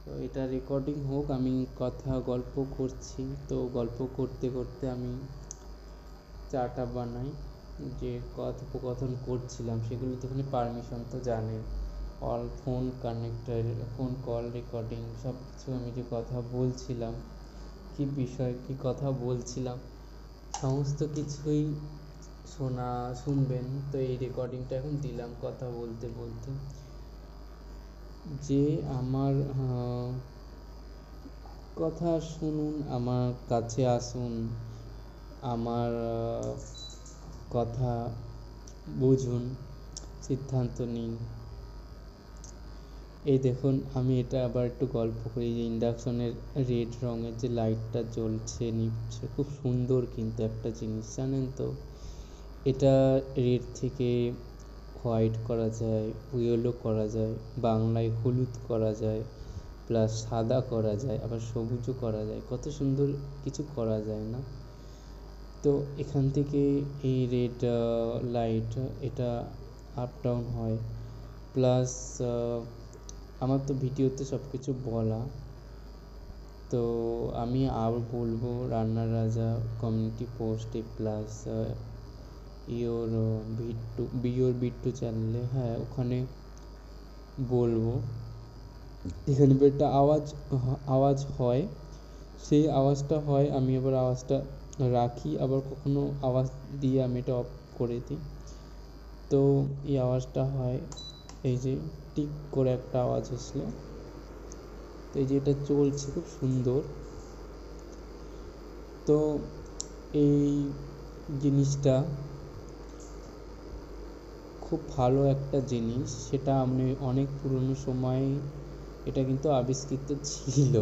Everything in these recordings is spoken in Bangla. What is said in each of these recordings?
তো এটা রেকর্ডিং হোক, আমি গল্প করছি। তো গল্প করতে করতে আমি চাটা বানাই, যে কথোপকথন করছিলাম সেগুলো তো এখানে পারমিশন তো জানেন, phone connected, phone call recording সব কিছু। আমি যে কথা বলছিলাম, কী বিষয় কী কথা বলছিলাম, সমস্ত কিছুই শুনবেন। তো এই রেকর্ডিংটা এখন দিলাম কথা বলতে বলতে, যে আমার কথা শুনুন, আমার কাছে আসুন, আমার কথা বুঝুন, সিদ্ধান্ত নিন। এই দেখুন, আমি এটা আবার একটু গল্প করি, যে ইন্ডাকশনের রেড রঙের যে লাইটটা জ্বলছে নিচ্ছে, খুব সুন্দর কিন্তু একটা জিনিস, জানেন তো। এটা রেড থেকে হোয়াইট করা যায়, ইয়েলো করা যায়, বাংলায় হলুদ করা যায়, প্লাস সাদা করা যায়, আবার সবুজও করা যায়, কত সুন্দর কিছু করা যায় না। তো এখান থেকে এই রেড লাইট এটা আপ ডাউন হয়, প্লাস আমার তো ভিডিওতে সব কিছু বলা, তো আমি আর বলবো রান্নার রাজা কমিউনিটি পোস্টে, প্লাস বিট্টু চ্যানেলে, হ্যাঁ ওখানে বলবো। এখানে একটা আওয়াজ হয়, সেই আওয়াজটা হয়, আমি আবার আওয়াজটা রাখি, আবার কখনো আওয়াজ দিয়ে আমি এটা অফ করে দিই। তো এই আওয়াজটা হয়, এই যে টিক করে একটা আওয়াজ আসলো, তো এই যে এটা চলছে খুব সুন্দর। তো এই জিনিসটা খুব ভালো একটা জিনিস, সেটা আমি অনেক পুরনো সময়ে এটা কিন্তু আবিষ্কৃত ছিল।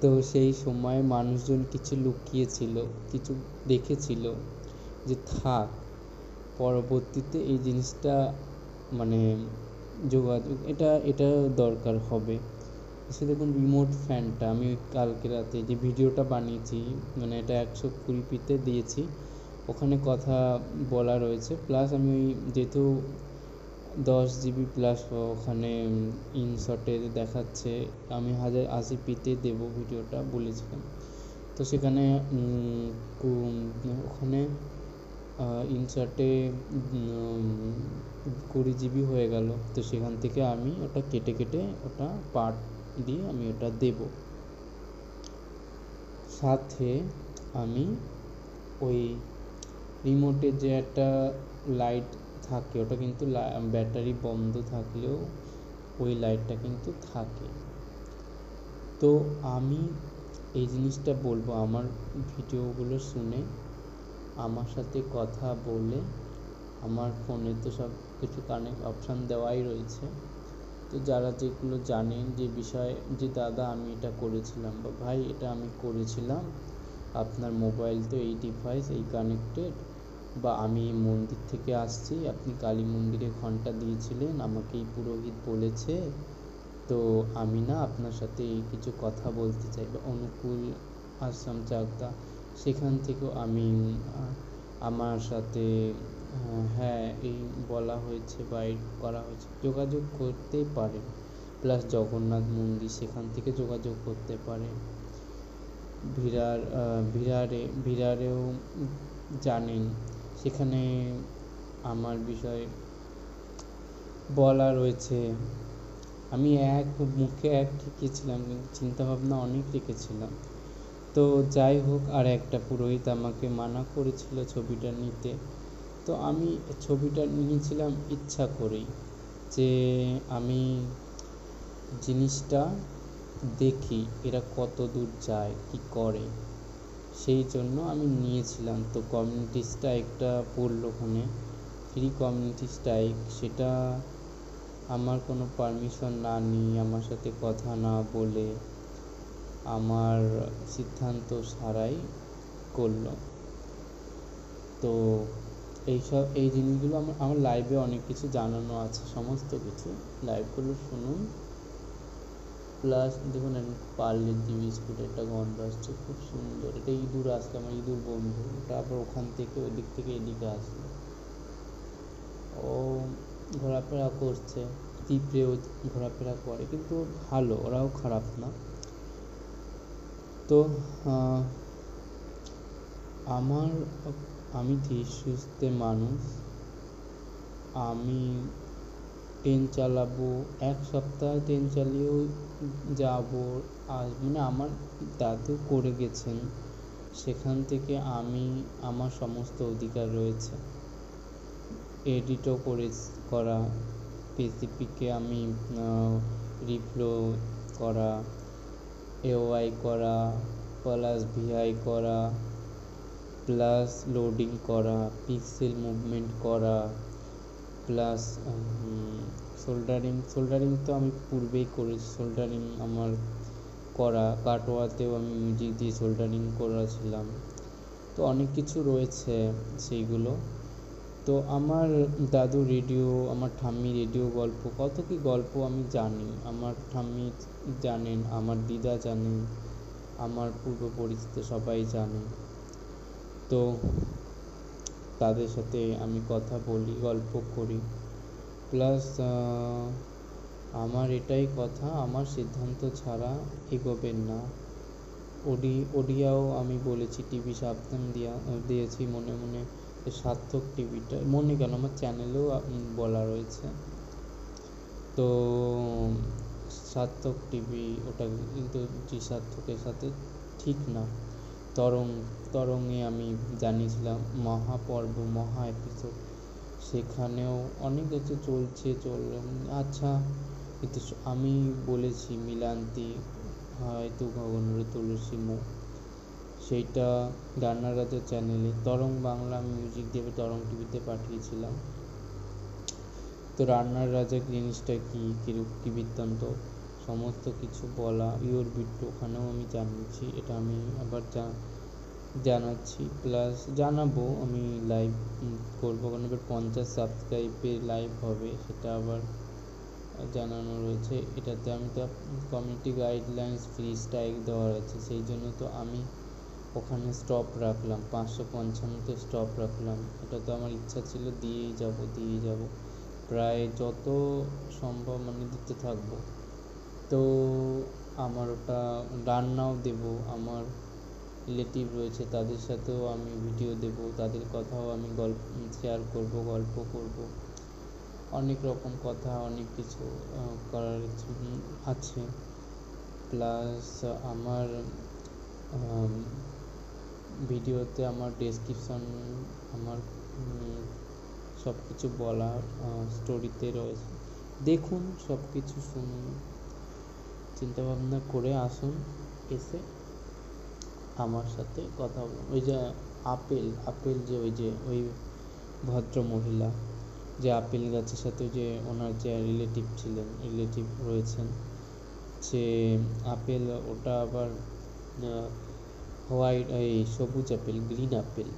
তো সেই সময় মানুষজন কিছু লুকিয়েছিল, কিছু দেখেছিল যে থাক, পরবর্তীতে এই জিনিসটা মানে যোগাযোগ এটা এটা দরকার হবে। সে দেখুন রিমোট ফ্যানটা আমি কালকে রাতে যে ভিডিওটা বানিয়েছি, মানে এটা 120p দিয়েছি, ওখানে কথা বলা রয়েছে, প্লাস আমি ওই যেহেতু 10 GB প্লাস ওখানে ইনশটে দেখাচ্ছে, আমি 1080p দেবো ভিডিওটা বলেছিলাম। তো সেখানে ওখানে ইনশটে 20 GB হয়ে গেল, তো সেখান থেকে আমি ওটা কেটে কেটে ওটা পার্ট দিয়ে আমি ওটা দেব। সাথে আমি ওই রিমোটে যে একটা লাইট থাকে, ওটা কিন্তু ব্যাটারি বন্ধ থাকলেও ওই লাইটটা কিন্তু থাকে। তো আমি এই জিনিসটা বলবো, আমার ভিডিওগুলো শুনে আমার সাথে কথা বলে, আমার ফোনে তো সব কিছু কানেক্ট অপশান দেওয়াই রয়েছে, তো যারা যেগুলো জানেন যে বিষয়ে, যে দাদা আমি এটা করেছিলাম, বা ভাই এটা আমি করেছিলাম, আপনার মোবাইল তো এই ডিভাইস এই কানেক্টেড, বা আমি মন্দির থেকে আসছি, আপনি কালী মন্দিরে ঘন্টা দিয়েছিলেন, আমাকে এই পুরোহিত বলেছে, তো আমি না আপনার সাথে এই কিছু কথা বলতে চাই, বা অনুকূল আশ্রম চাকদা, সেখান থেকেও আমি আমার সাথে হ্যাঁ এই বলা হয়েছে বা এই করা হয়েছে, যোগাযোগ করতেই পারেন। প্লাস জগন্নাথ মন্দির, সেখান থেকে যোগাযোগ করতে পারেন। ভিরারেও জানেন, সেখানে আমার বিষয়ে বলা রয়েছে। আমি মুখে এক ঠেকিয়েছিলাম, কিন্তু চিন্তাভাবনা অনেক রেখেছিলাম। তো যাই হোক, আর একটা পুরোহিত আমাকে মানা করেছিল ছবিটা নিতে, তো আমি ছবিটা নিয়েছিলাম ইচ্ছা করেই, যে আমি জিনিসটা দেখি এরা কত দূর যায় কী করে, সেই জন্য আমি নিয়েছিলাম। তো কমিউনিটি স্ট্রাইকটা পড়লো ওখানে, ফ্রি কমিউনিটি স্ট্রাইক, সেটা আমার কোনো পারমিশন না নিয়ে, আমার সাথে কথা না বলে, আমার সিদ্ধান্ত ছাড়াই করলো। তো এই জিনিসগুলো আমার লাইভে অনেক কিছু জানানো আছে, সমস্ত কিছু লাইভগুলো শুনুন। প্লাস দেখুন পার্লের জি বিস্কুট একটা গন্ধ আসছে, খুব সুন্দর, এটা ইঁদুর আসছে, আমার ইঁদুর বন্ধু, ওটা আবার ওখান থেকে ওদিক থেকে এদিকে আসলো, ও ঘোরাফেরা করছে। দ্বীপেও ঘোরাফেরা করে, কিন্তু ভালো, ওরাও খারাপ না। তো আমি ধীর সুস্থে মানুষ, আমি ট্রেন চালাবো, এক সপ্তাহ ট্রেন চালিয়েও যাবো, আর মানে আমার দাদু করে গেছেন, সেখান থেকে আমার সমস্ত অধিকার রয়েছে। এডিটও করা, পিসিপিকে আমি রিফ্লো করা, এওআই করা, প্লাস ভিআই করা, প্লাস লোডিং করা, পিক্সেল মুভমেন্ট করা, প্লাস সোল্ডারিং তো আমি পূর্বেই করেছি। সোল্ডারিং আমার করা, কাটোয়াতেও আমি মিউজিক দিয়ে সোল্ডারিং করেছিলাম। তো অনেক কিছু রয়েছে সেইগুলো। তো আমার দাদু রেডিও, আমার ঠাম্মি রেডিও গল্প, কত কি গল্প আমি জানি, আমার ঠাম্মি জানেন, আমার দিদা জানেন, আমার পূর্ব পরিচিত সবাই জানে। তো তাদের সাথে আমি কথা বলি, গল্প করি। প্লাস আমার এটাই কথা, আমার সিদ্ধান্ত ছাড়া এগোবেন না। ওডিয়াও আমি বলেছি, টিভি সাবধান দিয়েছি মনে মনে। সার্থক টিভিটা মনে কেন, আমার চ্যানেলেও বলা রয়েছে। তো সার্থক টিভি ওটা কিন্তু সার্থকের সাথে ঠিক না। তরঙ্গে আমি জানিয়েছিলাম মহাপর্ব, মহা এপিসোড, সেখানেও অনেক কিছু চলছে। আচ্ছা, কিন্তু আমি বলেছি মিলান্তি হয়তো গগনের তুলসী মুখ, সেইটা রান্নার রাজার চ্যানেলে, তরং বাংলা মিউজিক দিয়ে তরং টিভিতে পাঠিয়েছিলাম। তো রান্নার রাজা জিনিসটা কী বৃত্তান্ত, সমস্ত কিছু বলা, ইওর বিট্টু ওখানেও আমি জানিয়েছি। এটা আমি আবার জানাচ্ছি, প্লাস জানাবো, আমি লাইভ করবো, কারণ এবার 50 সাবস্ক্রাইবে লাইভ হবে, সেটা আবার জানানো রয়েছে। এটাতে আমি তো কমিউনিটি গাইডলাইন্স ফ্রি স্ট্রাইক দেওয়া আছে, সেই জন্য তো আমি ওখানে স্টপ রাখলাম, 555-তে স্টপ রাখলাম। এটা তো আমার ইচ্ছা ছিল দিয়েই যাব, প্রায় যত সম্ভব মানে দিতে থাকবো। তো আমার ওটা রান্নাও দেব, আমার রিলেটিভ রয়েছে তাদের সাথেও আমি ভিডিও দেব, তাদের কথাও আমি শেয়ার করব, গল্প করব, অনেক রকম কথা, অনেক কিছু করার আছে। প্লাস আমার ভিডিওতে আমার ডেসক্রিপশন, আমার সব কিছু বলা স্টোরিতে রয়েছে, দেখুন, সব কিছু শুনুন, চিন্তাভাবনা করে আসুন, এসে আমার সাথে কথা বলুন। ওই যে আপেল যে ওই ভদ্র মহিলা যে আপেল গাছের সাথে যে ওনার যে রিলেটিভ রয়েছেন, সে আপেল, ওটা আবার হোয়াইট, এই সবুজ আপেল, গ্রিন আপেল।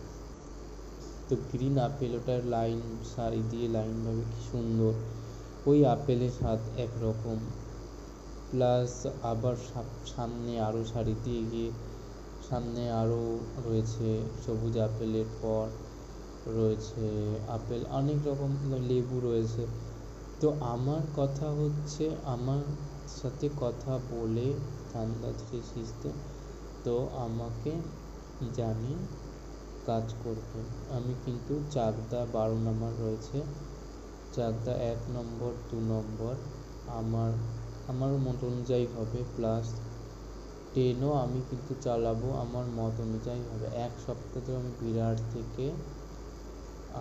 তো গ্রিন আপেল, ওটার লাইন সারি দিয়ে লাইনভাবে কি সুন্দর, ওই আপেলের স্বাদ একরকম। প্লাস আবার সামনে আরও সারি দিয়ে গিয়ে সামনে আরও রয়েছে সবুজ আপেলের পর রয়েছে আপেল, অনেক রকম লেবু রয়েছে। তো আমার কথা হচ্ছে, আমার সাথে কথা বলে ঠান্ডা ধীরে সিস্টেম, তো আমাকে জানি কাজ করবে। আমি কিন্তু চাকদা 12 নম্বর রয়েছে, চাকদা 1 নম্বর 2 নম্বর আমার মত অনুযায়ী হবে। প্লাস ট্রেনও আমি কিন্তু চালাবো আমার মত অনুযায়ী হবে। এক সপ্তাহে আমি বিরাট থেকে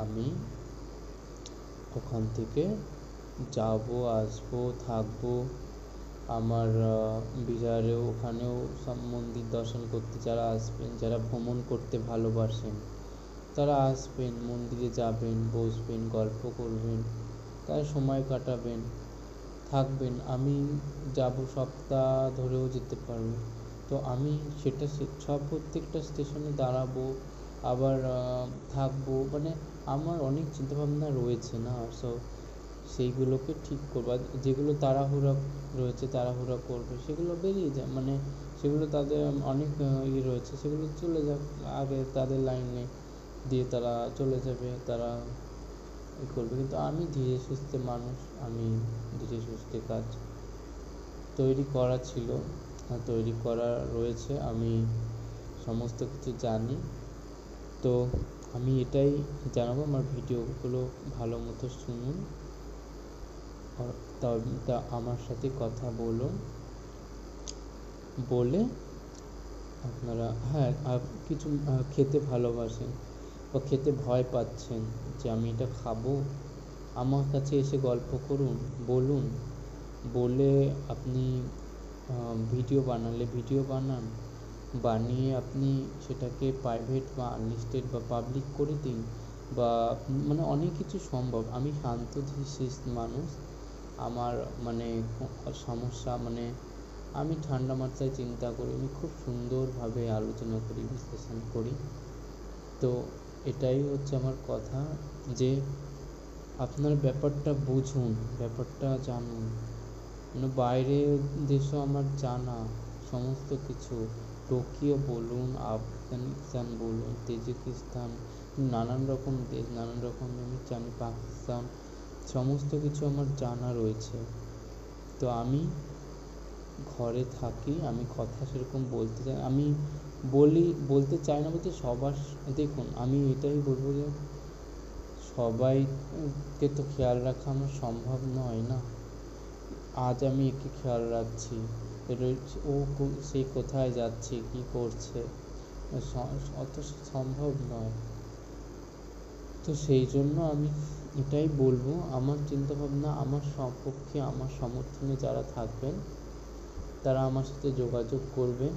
আমি ওখান থেকে যাবো, আসবো, থাকবো। আমার বিহারেও ওখানেও সব মন্দির দর্শন করতে যারা আসবেন, যারা ভ্রমণ করতে ভালোবাসেন, তারা আসবেন, মন্দিরে যাবেন, বসবেন, গল্প করবেন, তারা সময় কাটাবেন, থাকবেন। আমি যাব, সপ্তাহ ধরেও যেতে পারবো। তো আমি সেটা প্রত্যেকটা স্টেশনে দাঁড়াবো, আবার থাকবো, মানে আমার অনেক চিন্তাভাবনা রয়েছে না, সেইগুলোকে ঠিক করবো। যেগুলো তাড়াহুড়া করবে, সেগুলো বেরিয়ে যায়, মানে সেগুলো তাদের অনেক রয়েছে, সেগুলো চলে যাক, আগে তাদের লাইনে দিয়ে তারা চলে যাবে, তারা করবে। কিন্তু আমি ধীরে সুস্থে মানুষ, আমি ধীরে সুস্থে কাজ তৈরি করা ছিল, তৈরি করা রয়েছে, আমি সমস্ত কিছু জানি। তো আমি এটাই জানাবো, আমার ভিডিওগুলো ভালো মতো শুনুন, আর তা আমার সাথে কথা বলুন, বলে আপনারা হ্যাঁ কিছু খেতে ভালোবাসেন বা খেতে ভয় পাচ্ছেন যে আমি এটা খাবো, আমার কাছে এসে গল্প করুন, বলুন, বলে আপনি ভিডিও বানান, বানিয়ে আপনি সেটাকে প্রাইভেট বা আনলিস্টেড বা পাবলিক করে দিন, বা মানে অনেক কিছু সম্ভব। আমি শান্তশিষ্ট মানুষ, আমার মানে সমস্যা মানে আমি ঠান্ডা মাথায় চিন্তা করি, আমি খুব সুন্দরভাবে আলোচনা করি, বিশ্লেষণ করি। তো এটাই হচ্ছে আমার কথা, যে আপনার ব্যাপারটা বুঝুন, ব্যাপারটা জানুন। মানে বাইরের দেশও আমার জানা সমস্ত কিছু, টোকিও বলুন, আফগানিস্তান বলুন, তাজিকিস্তান, নানান রকম দেশ, নানান রকম আমি জানি, পাকিস্তান, সমস্ত কিছু আমার জানা রয়েছে। তো আমি ঘরে থাকি, আমি কথা সেরকম বলতে চাই, আমি বলতে চাই না বলতে সবার, দেখুন আমি এটাই বলবো যে সবাইকে তো খেয়াল রাখা আমার সম্ভব নয় না। আজ আমি একে খেয়াল রাখছি, ও সে কোথায় যাচ্ছে, কি করছে, অত সম্ভব নয়। তো সেই জন্য আমি এটাই বলবো, আমার চিন্তাভাবনা, আমার সপক্ষে, আমার সমর্থনে যারা থাকবেন তারা আমার সাথে যোগাযোগ করবেন,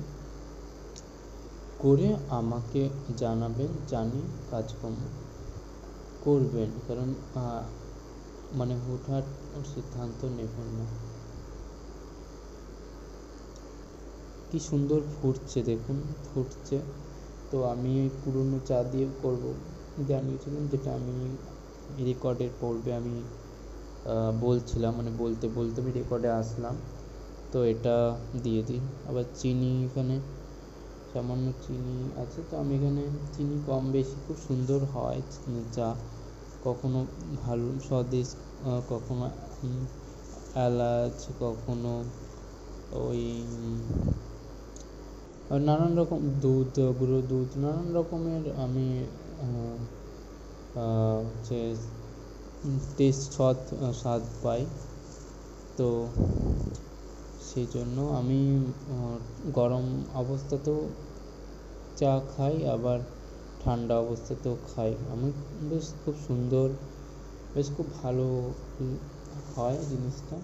করে আমাকে জানাবেন, জানিয়ে কাজকর্ম করবেন। কারণ মানে হুটহাট সিদ্ধান্ত নেবেন না। কি সুন্দর ফুটছে দেখুন, ফুটছে। তো আমি পুরনো চা দিয়ে করব জানিয়েছিলাম, যেটা আমি রেকর্ডের পূর্বে আমি বলছিলাম, মানে বলতে বলতে আমি রেকর্ডে আসলাম। তো এটা দিয়ে দিই। আবার চিনি, এখানে সামান্য চিনি আছে, তো আমি এখানে চিনি কম বেশি খুব সুন্দর হয় চা, কখনো ভালো স্বাদিষ, কখনো এলাচ, কখনো ওই নানান রকম দুধ, গুঁড়ো দুধ, নানান রকমের আমি হচ্ছে টেস্ট স্বাদ পাই। তো সেই জন্য আমি গরম অবস্থাতেও চা খাই, আবার ঠান্ডা অবস্থাতেও খাই। আমি বেশ খুব সুন্দর, বেশ খুব ভালো হয় জিনিসটা।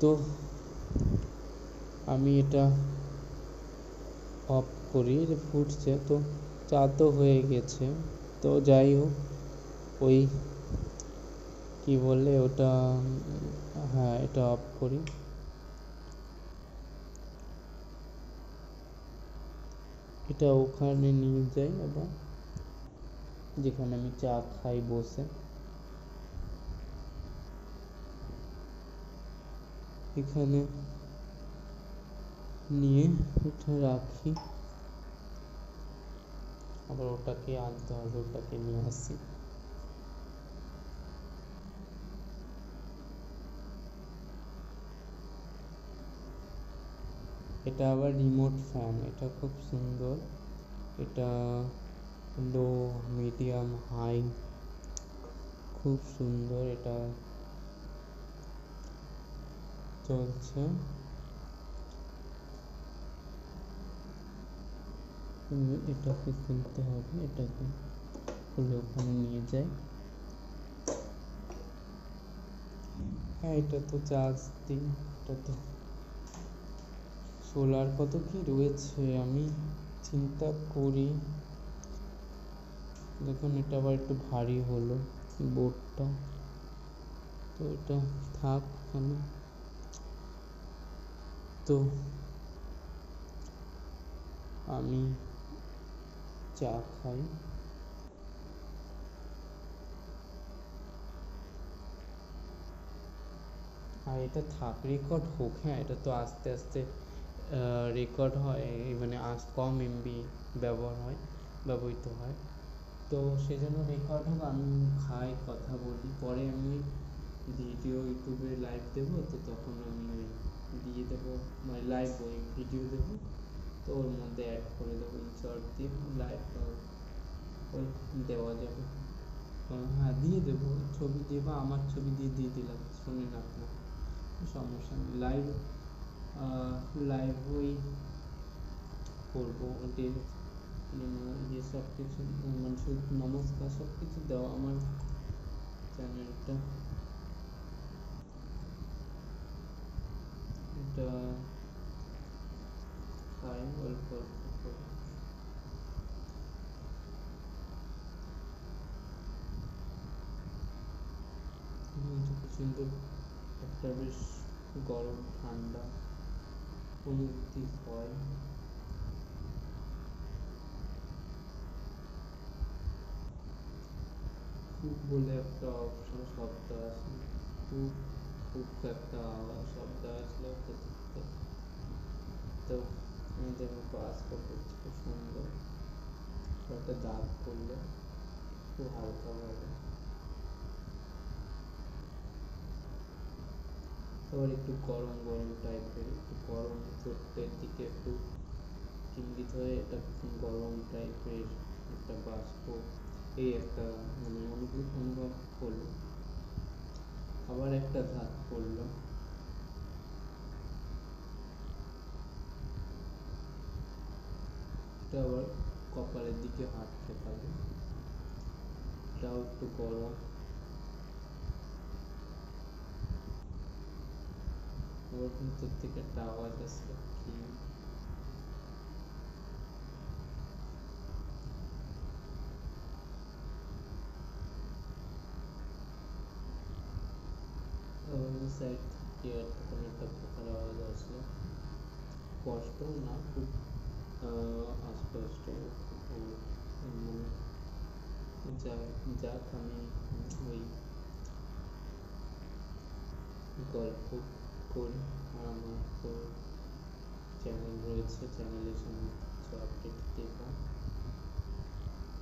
তো আমি এটা অফ করি, যে ফুটছে, তো চা তো হয়ে গেছে। তো যাই হোক, ওই কি বলে ওটা, হ্যাঁ এটা অফ করি। এটা ওখানে নিয়ে যাই, আবার যেখানে আমি চা খাই বসে, এখানে নিয়ে এটা রাখি, আবার ওটাকে আনতে হবে, ওটাকে নিয়ে আসি। এটা আবার রিমোট ফ্যান, এটা খুব সুন্দর। এটা লো, মিডিয়াম, হাই, খুব সুন্দর এটা চলছে। এটাকে খুলতে হবে, এটাকে খুলে ওখানে নিয়ে যাই। হ্যাঁ এটা তো চার্জ দিই, এটা তো সোলার কত কি রয়েছে আমি চিন্তা করি। দেখুন এটা আবার একটু ভারী হলো বোর্ডটা, তো এটা থাক এখানে। তো আমি চা খাই। আর এটা থাক, রেকর্ড হোক, হ্যাঁ এটা তো আস্তে আস্তে রেকর্ড হয়, মানে কম এমবি ব্যবহৃত হয়। তো সেজন্য রেকর্ড হোক, আমি খাই কথা বলি, পরে আমি ভিডিও ইউটিউবে লাইভ দেবো, তো তখন আমি ওই দিয়ে দেবো, মানে লাইভ ওই ভিডিও দেবো, তো ওর মধ্যে অ্যাড করে দেবো ইনসার্ট দিয়ে লাইভ ওই দেওয়া যাবে। হ্যাঁ দিয়ে দেবো, ছবি দিয়ে বা আমার ছবি দিয়ে দিয়ে দিলাম, শোনেন আপনার সমস্যা নেই। লাইভ লাইভ ওই করবো ওদের ইয়ে সব কিছু, মানে শুধু নমস্কার সব কিছু দেওয়া আমার চ্যানেলটা, এটা খাই অল্প অল্প করে। সুন্দর একটা বেশ গরম ঠান্ডা অনুভূতি হয়। খুব বলে একটা অপশন শব্দ আছে, খুব খুব একটা আওয়াজ শব্দ আসলে তো আমি যেমন বাষ্প করছি খুব সুন্দর, একটা দাগ করলো খুব হালকাভাবে, আবার একটু গরম গরম টাইপের, একটু গরম চোট্টের দিকে একটু ইঙ্গিত হয়ে এটা গরম টাইপের একটা বাষ্প, এই একটা মানে অনুভব করলো। আবার একটা ধাপ পড়লো, এটা আবার কপালের দিকে হাত ঠেকালো, এটাও একটু গরম। আবার ভিতর থেকে একটা আওয়াজ আসলো কি, সাইড থেকে কোনো একটা পোকার আওয়াজ আসলো, স্পষ্ট না খুব অস্পষ্ট, মানে যাক আমি ওই গল্প করি, আর আমার তো চ্যানেল রয়েছে, চ্যানেলের সঙ্গে কিছু আপডেট দেবো,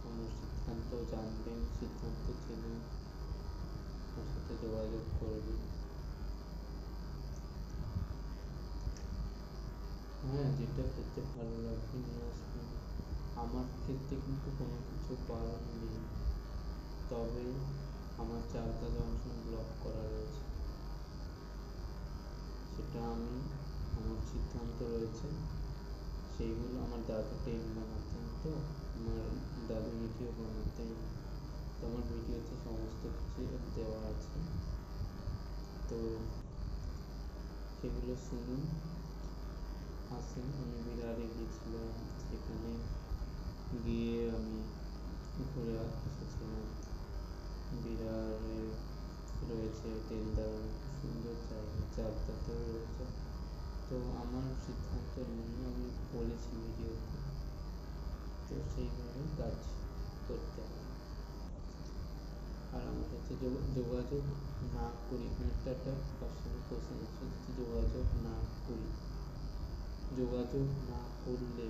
আমার সিদ্ধান্ত জানবেন, সিদ্ধান্ত জেনে আমার সাথে যোগাযোগ করবেন। হ্যাঁ যেটা খেতে ভালো লাগবে নিয়ে আসবেন, আমার ক্ষেত্রে কিন্তু কোনো কিছু বারণ নেই, তবে আমার চালতা জংশন ব্লক করা রয়েছে, সেটা আমি আমার সিদ্ধান্ত রয়েছে, সেইগুলো আমার দাদু টেন বানাতেন, তো আমার দাদু ভিডিও বানাতেন, তো আমার ভিডিওতে সমস্ত কিছু দেওয়া আছে, তো সেগুলো শুনুন। আসেন, আমি বিরারে গিয়েছিলাম, সেখানে গিয়ে আমি ঘুরে এসেছিলাম, বিরারে রয়েছে তেল দাঁড়ানো খুব সুন্দর জায়গা, চারটাতেও রয়েছে, তো আমার সিদ্ধান্ত নিয়ে আমি বলেছি ভিডিওতে, তো সেইভাবে কাজ করতে হবে। আর আমার সাথে যোগাযোগ না করি, এখানে একটা পার্সোনাল কোশ্চেন আছে, যদি যোগাযোগ না করি, যোগাযোগ না করলে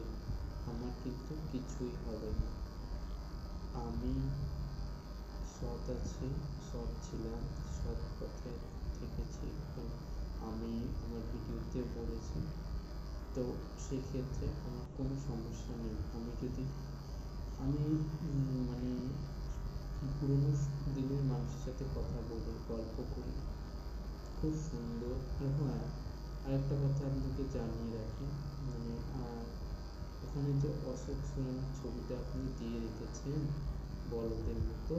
আমার কিন্তু কিছুই হবে না। আমি সৎ আছি, সৎ ছিলাম, সৎ পথে থেকেছি, আমি আমার ভিডিওতে বলেছি, তো সেক্ষেত্রে আমার কোনো সমস্যা নেই। আমি যদি আমি মানে পুরোনো দিনের মানুষের সাথে কথা বলি, গল্প করি, খুব সুন্দর। আর হ্যাঁ আরেকটা কথা আপনাকে জানিয়ে রাখি, মানে ওখানে যে অশোক সুরেনের ছবিটা আপনি দিয়ে রেখেছেন বড়দের মতো,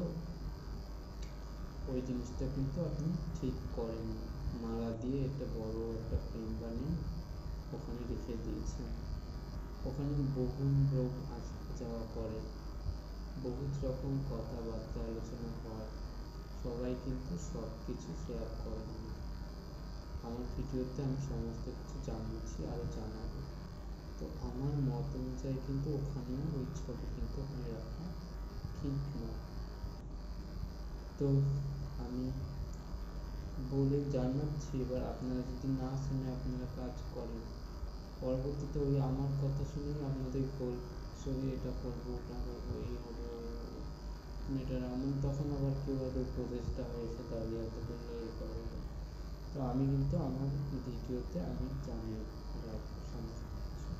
ওই জিনিসটা কিন্তু আপনি ঠিক করেননি, মালা দিয়ে একটা বড় একটা ফ্রেম বানিয়ে ওখানে রেখে দিয়েছেন, ওখানে বহু লোক আসা যাওয়া করে, বহুত রকম কথাবার্তা আলোচনা হয়, সবাই কিন্তু সব কিছু শেয়ার করেন না। আমার ভিডিওতে আমি সমস্ত কিছু জানিয়েছি, আরও জানাবো, তো আমার মত অনুযায়ী কিন্তু ওখানেও ওই ছবি কিন্তু ওখানে রাখা ঠিক নয়। তো আমি বলে জানাচ্ছি, এবার আপনারা যদি না শুনে আপনারা কাজ করেন, পরবর্তীতে ওই আমার কথা শুনেই আপনাদের গোল সরি এটা করবো ওটা করবো, এই হবে ওই হবে, মেটার এমন, তখন আবার কেউ হয়তো প্রচেষ্টা হয়েছে দাঁড়িয়ে এত করলে এ করে। তো আমি কিন্তু আমার ভিডিওতে আমি জানিয়ে রাখবো সমস্ত কিছু,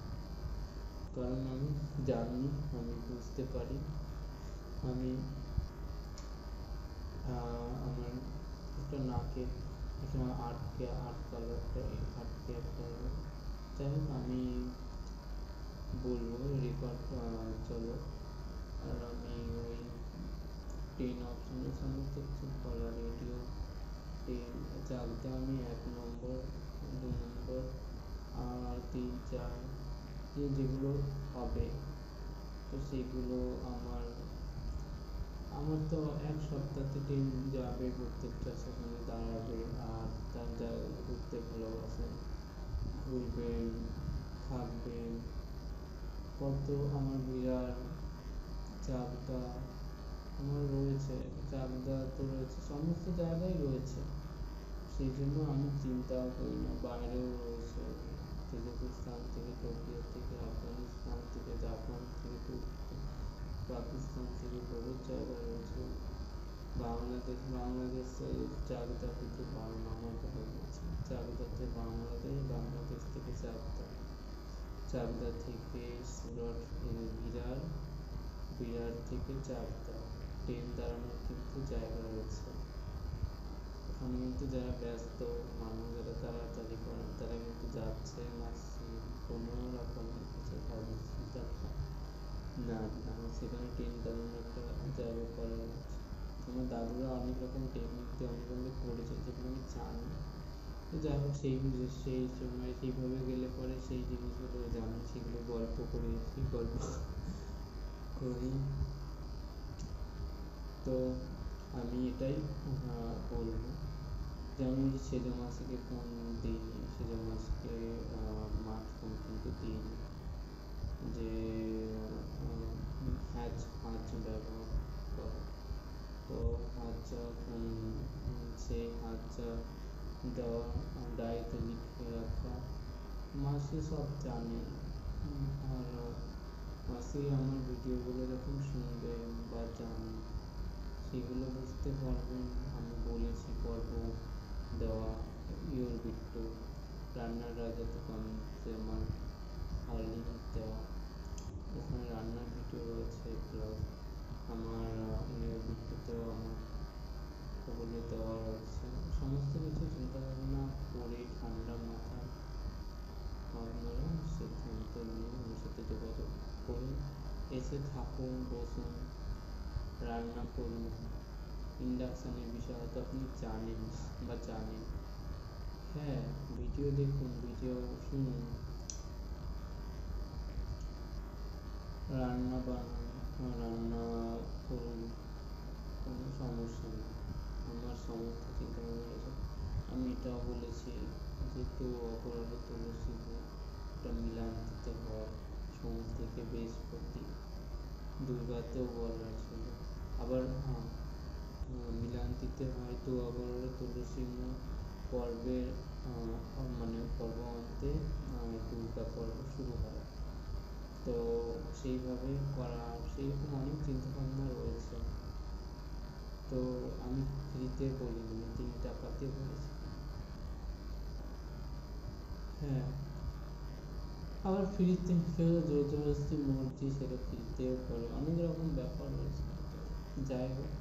কারণ আমি জানি, আমি বুঝতে পারি। আমি আমার একটা নাকে এখানে আটকালো একটা, আটকে একটা, যাই হোক আমি বলবো রেকর্ড চলো। আর আমি ওই 10 অপশানের সমস্ত কিছু বলা, রেডিও 10 চালতে আমি 1 নম্বর 2 নম্বর আর 3 4 যেগুলো হবে, তো সেগুলো আমার আমার তো এক সপ্তাহতে 10 যাবে, প্রত্যেকটা সেখানে দাঁড়াবে। আর তার জায়গায় ঘুরতে ভালোবাসেন, ঘুরবেন, থাকবেন, কত আমার বিরাট চাকদা আমার রয়েছে, চাকদা তো রয়েছে, সমস্ত জায়গায় রয়েছে। সেই জন্য আমি চিন্তাও করি না, বাইরেও রয়েছে, কাজাকিস্তান থেকে, টোকিও থেকে, আফগানিস্তান থেকে, জাপান থেকে, তুর্কি, পাকিস্তান থেকে বহু জায়গায় রয়েছে। বাংলাদেশের চাকদা কিন্তু আমার দেখা গেছে, চাকদাতে বাংলাদেশ থেকে চাকদা থেকে সুরট, বিরার, বিরার থেকে চাকদা ট্রেন দাঁড়ানোর কিন্তু জায়গা রয়েছে। ওখানে কিন্তু যারা ব্যস্ত মানুষ, যারা তাড়াতাড়ি করেন, তারা কিন্তু যাচ্ছে মাসি কোনো রকম কিছু না না, সেখানে ট্রেন দাঁড়ানোর একটা জায়গা করা রয়েছে। আমার দাদুরা অনেক রকম টেকনিক দিয়ে অনেকভাবে করেছে, যেগুলো আমি জানি। তো যাই হোক, সেই সময় সেইভাবে গেলে পরে সেই জিনিসগুলো জানি, সেগুলো গল্প করেছি, গল্প করি। তো আমি এটাই বলবো, যেমন সেজো মাসিকে ফোন দিইনি, সেজো মাসিকে স্মার্টফোন কিন্তু দিইনি, যে হ্যাচ ব্যবহার করে। তো ফোন, সেই দেওয়া, ডায়েরিতে লিখে রাখা, মাসি সব জানে। আর মাসি আমার ভিডিওগুলো যখন শুনবে বা জানে, সেগুলো বুঝতে পারবেন। আমি বলেছি পর্ব দেওয়া, ইয়োর বিট্টু, রান্নার রাজা তো কমেন্টসে আমার লিঙ্ক দেওয়া, এখানে রান্নার ভিডিও রয়েছে, প্লাস আমার ইয়োর বিট্টুতেও আমার ওগুলো দেওয়া রয়েছে। সমস্ত কিছু চিন্তা ভাবনা করে ঠান্ডা মাথায় আপনারা সিদ্ধান্ত নিয়ে আমার সাথে যোগাযোগ করুন, এসে থাকুন, বসুন, রান্না করুন। ইন্ডাকশানের বিষয়ে হয়তো আপনি জানেন বা জানেন, হ্যাঁ, ভিডিও দেখুন, ভিডিও শুনুন, রান্না বানান, রান্না করুন, কোনো সমস্যা নেই। আমার সমস্ত চিন্তা ভাবনা রয়েছে। আমি এটাও বলেছি যে অপরাধ তুলসী, ওটা মিলান দিতে হয় সোম থেকে বৃহস্পতি, দুর্গাতেও বলা ছিল। আবার মিলান দিতে হয় তো আবার তুলসী পর্বের মানে পর্ব অন্তে দুর্গা পর্ব শুরু হয়, তো সেইভাবে করা, সেইরকম অনেক চিন্তাভাবনা রয়েছে। তো আমি ফ্রিতে বলিনি, 3 টাকাতে বলেছি। হ্যাঁ, আবার ফ্রিতে কেউ জোর জবরদস্তি মর্জি, সেটা ফ্রিতেও করে, অনেক রকম ব্যাপার রয়েছে। যাই হোক,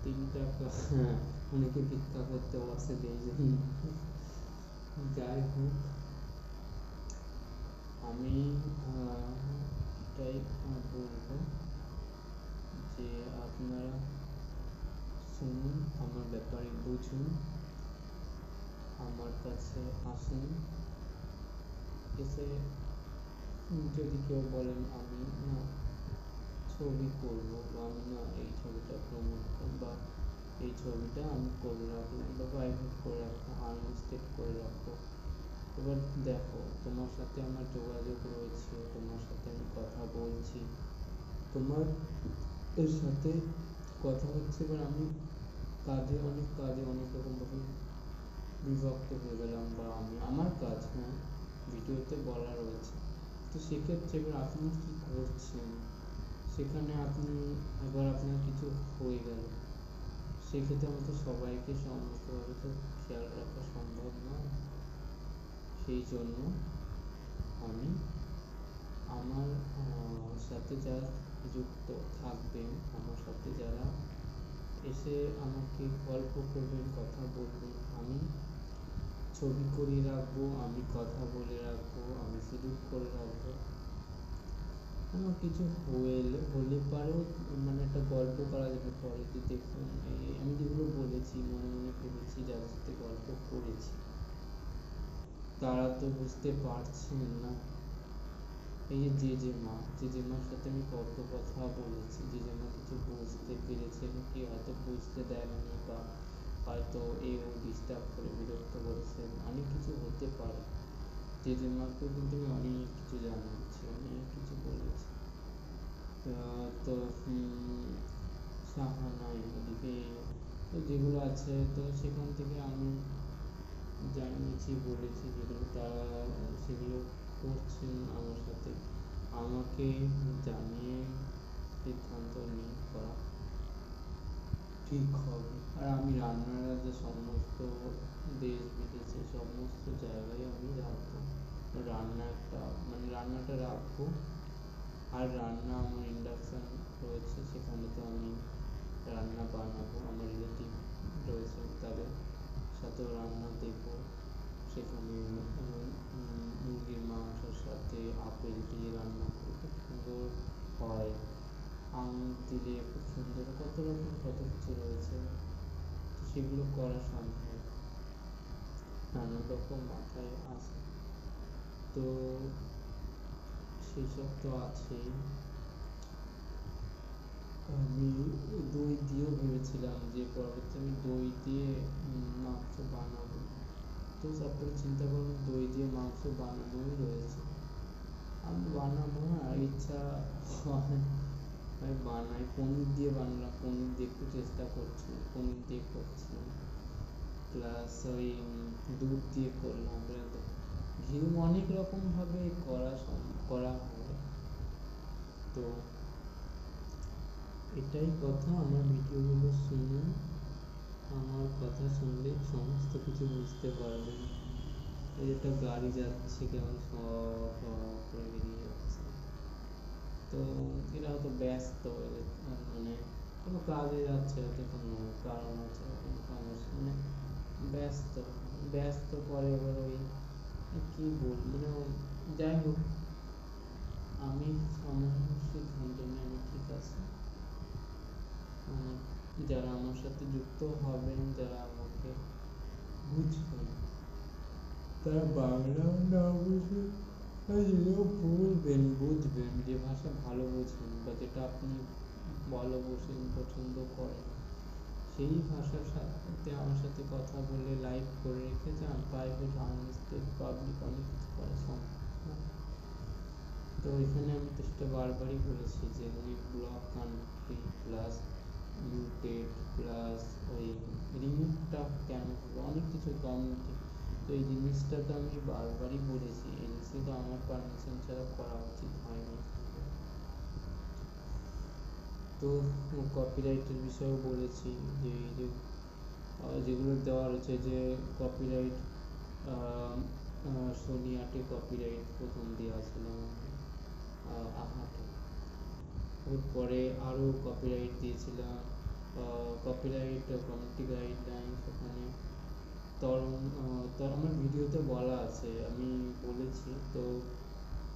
3 টাকা, হ্যাঁ, অনেকে ভিক্ষা করতে বসে এই জন্য। যাই হোক, আমি এটাই বলবো যে আপনারা শুনুন, আমার ব্যাপারে বুঝুন, আমার কাছে আসুন, এসে যদি কেউ বলেন আমি না ছবি করবো, বা আমি না এই ছবিটা প্রমোট করবো, বা এই ছবিটা আমি করে রাখলাম বা প্রাইভেট করে রাখলাম, আনলিস্টেড করে রাখবো, এবার দেখো তোমার সাথে আমার যোগাযোগ রয়েছে, তোমার সাথে আমি কথা বলছি, তোমার এর সাথে কথা হচ্ছে, এবার আমি কাজে অনেক রকমভাবে বিভক্ত হয়ে গেলাম, বা আমি আমার কাজ, হ্যাঁ, ভিডিওতে বলা রয়েছে। তো সেক্ষেত্রে এবার আপনি কী করছেন সেখানে আপনি এবার আপনার কিছু হয়ে গেল, সেক্ষেত্রে আমাদের সবাইকে সমস্তভাবে তো খেয়াল রাখা সম্ভব নয়। সেই জন্য আমি আমার সাথে যারা যুক্ত থাকবেন, আমার সাথে যারা এসে আমাকে গল্প করবেন, কথা বলবেন, আমি ছবি করে রাখবো, আমি কথা বলে রাখবো, আমি স্মৃতি করে রাখবো। আমার কিছু হলে পারেও মানে একটা গল্প করা যেতে পারে যে দেখুন আমি যেগুলো বলেছি মনে মনে ভেবেছি, যাদের সাথে গল্প করেছি তারা তো বুঝতে পারছেন না। এই যে জেজেমার সাথে আমি কত কথা বলেছি, জেজেমা কিছু বুঝতে পেরেছে, কি হয়তো বুঝতে দেয়নি, বা হয়তো ও ডিস্টার্ব করে বিরক্ত করেছেন, অনেক কিছু হতে পারে। জেজেমাকেও কিন্তু আমি অনেক কিছু জানিয়েছি, অনেক কিছু বলেছি। তো সাহানাই এদিকে তো যেগুলো আছে তো সেখান থেকে আমি জানিয়েছি, বলেছি, যেগুলো তারা সেগুলো করছেন আমার সাথে, আমাকে জানিয়ে সিদ্ধান্ত নিয়ে করা ঠিক হবে। আর আমি রান্নার যে সমস্ত দেশ বিদেশে সমস্ত জায়গায় আমি রাখবো, রান্না একটা মানে রান্নাটা রাখবো। আর রান্না আমার ইন্ডাকশান রয়েছে, সেখানে তো আমি রান্না বানাবো, আমার রিলেটিভ রয়েছে তাদের সাথেও রান্না দেবো। সেখানে মুরগির মাংসের সাথে আপেল দিয়ে রান্না করে খুব সুন্দর হয়, আঙুর দিলে খুব সুন্দর, কত রকম কত কিছু রয়েছে, তো সেগুলো করা সম্ভব, নানান রকম মাথায় আসে। তো সেসব তো আছেই। আমি দই দিয়েও ভেবেছিলাম যে পরবর্তী আমি দই দিয়ে মাংস বানাবো, তো তারপরে চিন্তা করলাম দই দিয়ে মাংস বানানোই রয়েছে, আমি বানাবো না, ইচ্ছা হয় আমি বানাই। পনির দিয়ে বানালাম, পনির দিয়ে একটু চেষ্টা করছি, পনির দিয়ে করছি, প্লাস ওই দুধ দিয়ে করলাম, ঘি অনেক রকমভাবে করা হয়। তো এটাই কথা, আমার ভিডিওগুলো শুনুন, আমার কথা শুনলে সমস্ত কিছু বুঝতে পারবেন। এই একটা গাড়ি যাচ্ছে কেমন করে বেরিয়ে যাচ্ছে, তো এরা হয়তো ব্যস্ত, মানে কোনো কাজে যাচ্ছে, হয়তো কোনো কারণ আছে, কোনো সমস্যা, মানে ব্যস্ত ব্যস্ত পরে এবার ওই কী বলবো, মানে যাই হোক, আমি আমার সিদ্ধান্ত নিয়ে আমি ঠিক আছে। যারা আমার সাথে যুক্ত হবেন, যারা আমাকে বুঝবেন, তারা বাংলা না বুঝে বুঝবেন, যে ভাষা ভালো বোঝেন বা যেটা আপনি ভালো বোঝেন পছন্দ করেন, সেই ভাষার সাথে আমার সাথে কথা বলে লাইভ করে রেখে যান, প্রাইভেট আনলিস্টেড পাবলিক অনেক কিছু করা সম্ভব। তো এখানে আমি তো সেটা বারবারই বলেছি যে আমি block country plus muted plus ওই রিমুভটা কেন করবো, অনেক কিছু কমিউনিটি, তো এই জিনিসটা তো আমি বারবারই বলেছি, এই জিনিসটা তো আমার পারমিশন ছাড়া করা উচিত হয়নি। তো কপিরাইটের বিষয়েও বলেছি যে এই যে যেগুলো দেওয়া রয়েছে যে কপিরাইট, সোনিয়াটে কপিরাইট প্রথম দেওয়া ছিল আহাটে, পরে আরও কপিরাইট দিয়েছিলাম, কপিরাইট কমিউনিটি গাইডলাইন, সেখানে তো আমার ভিডিওতে বলা আছে, আমি বলেছি। তো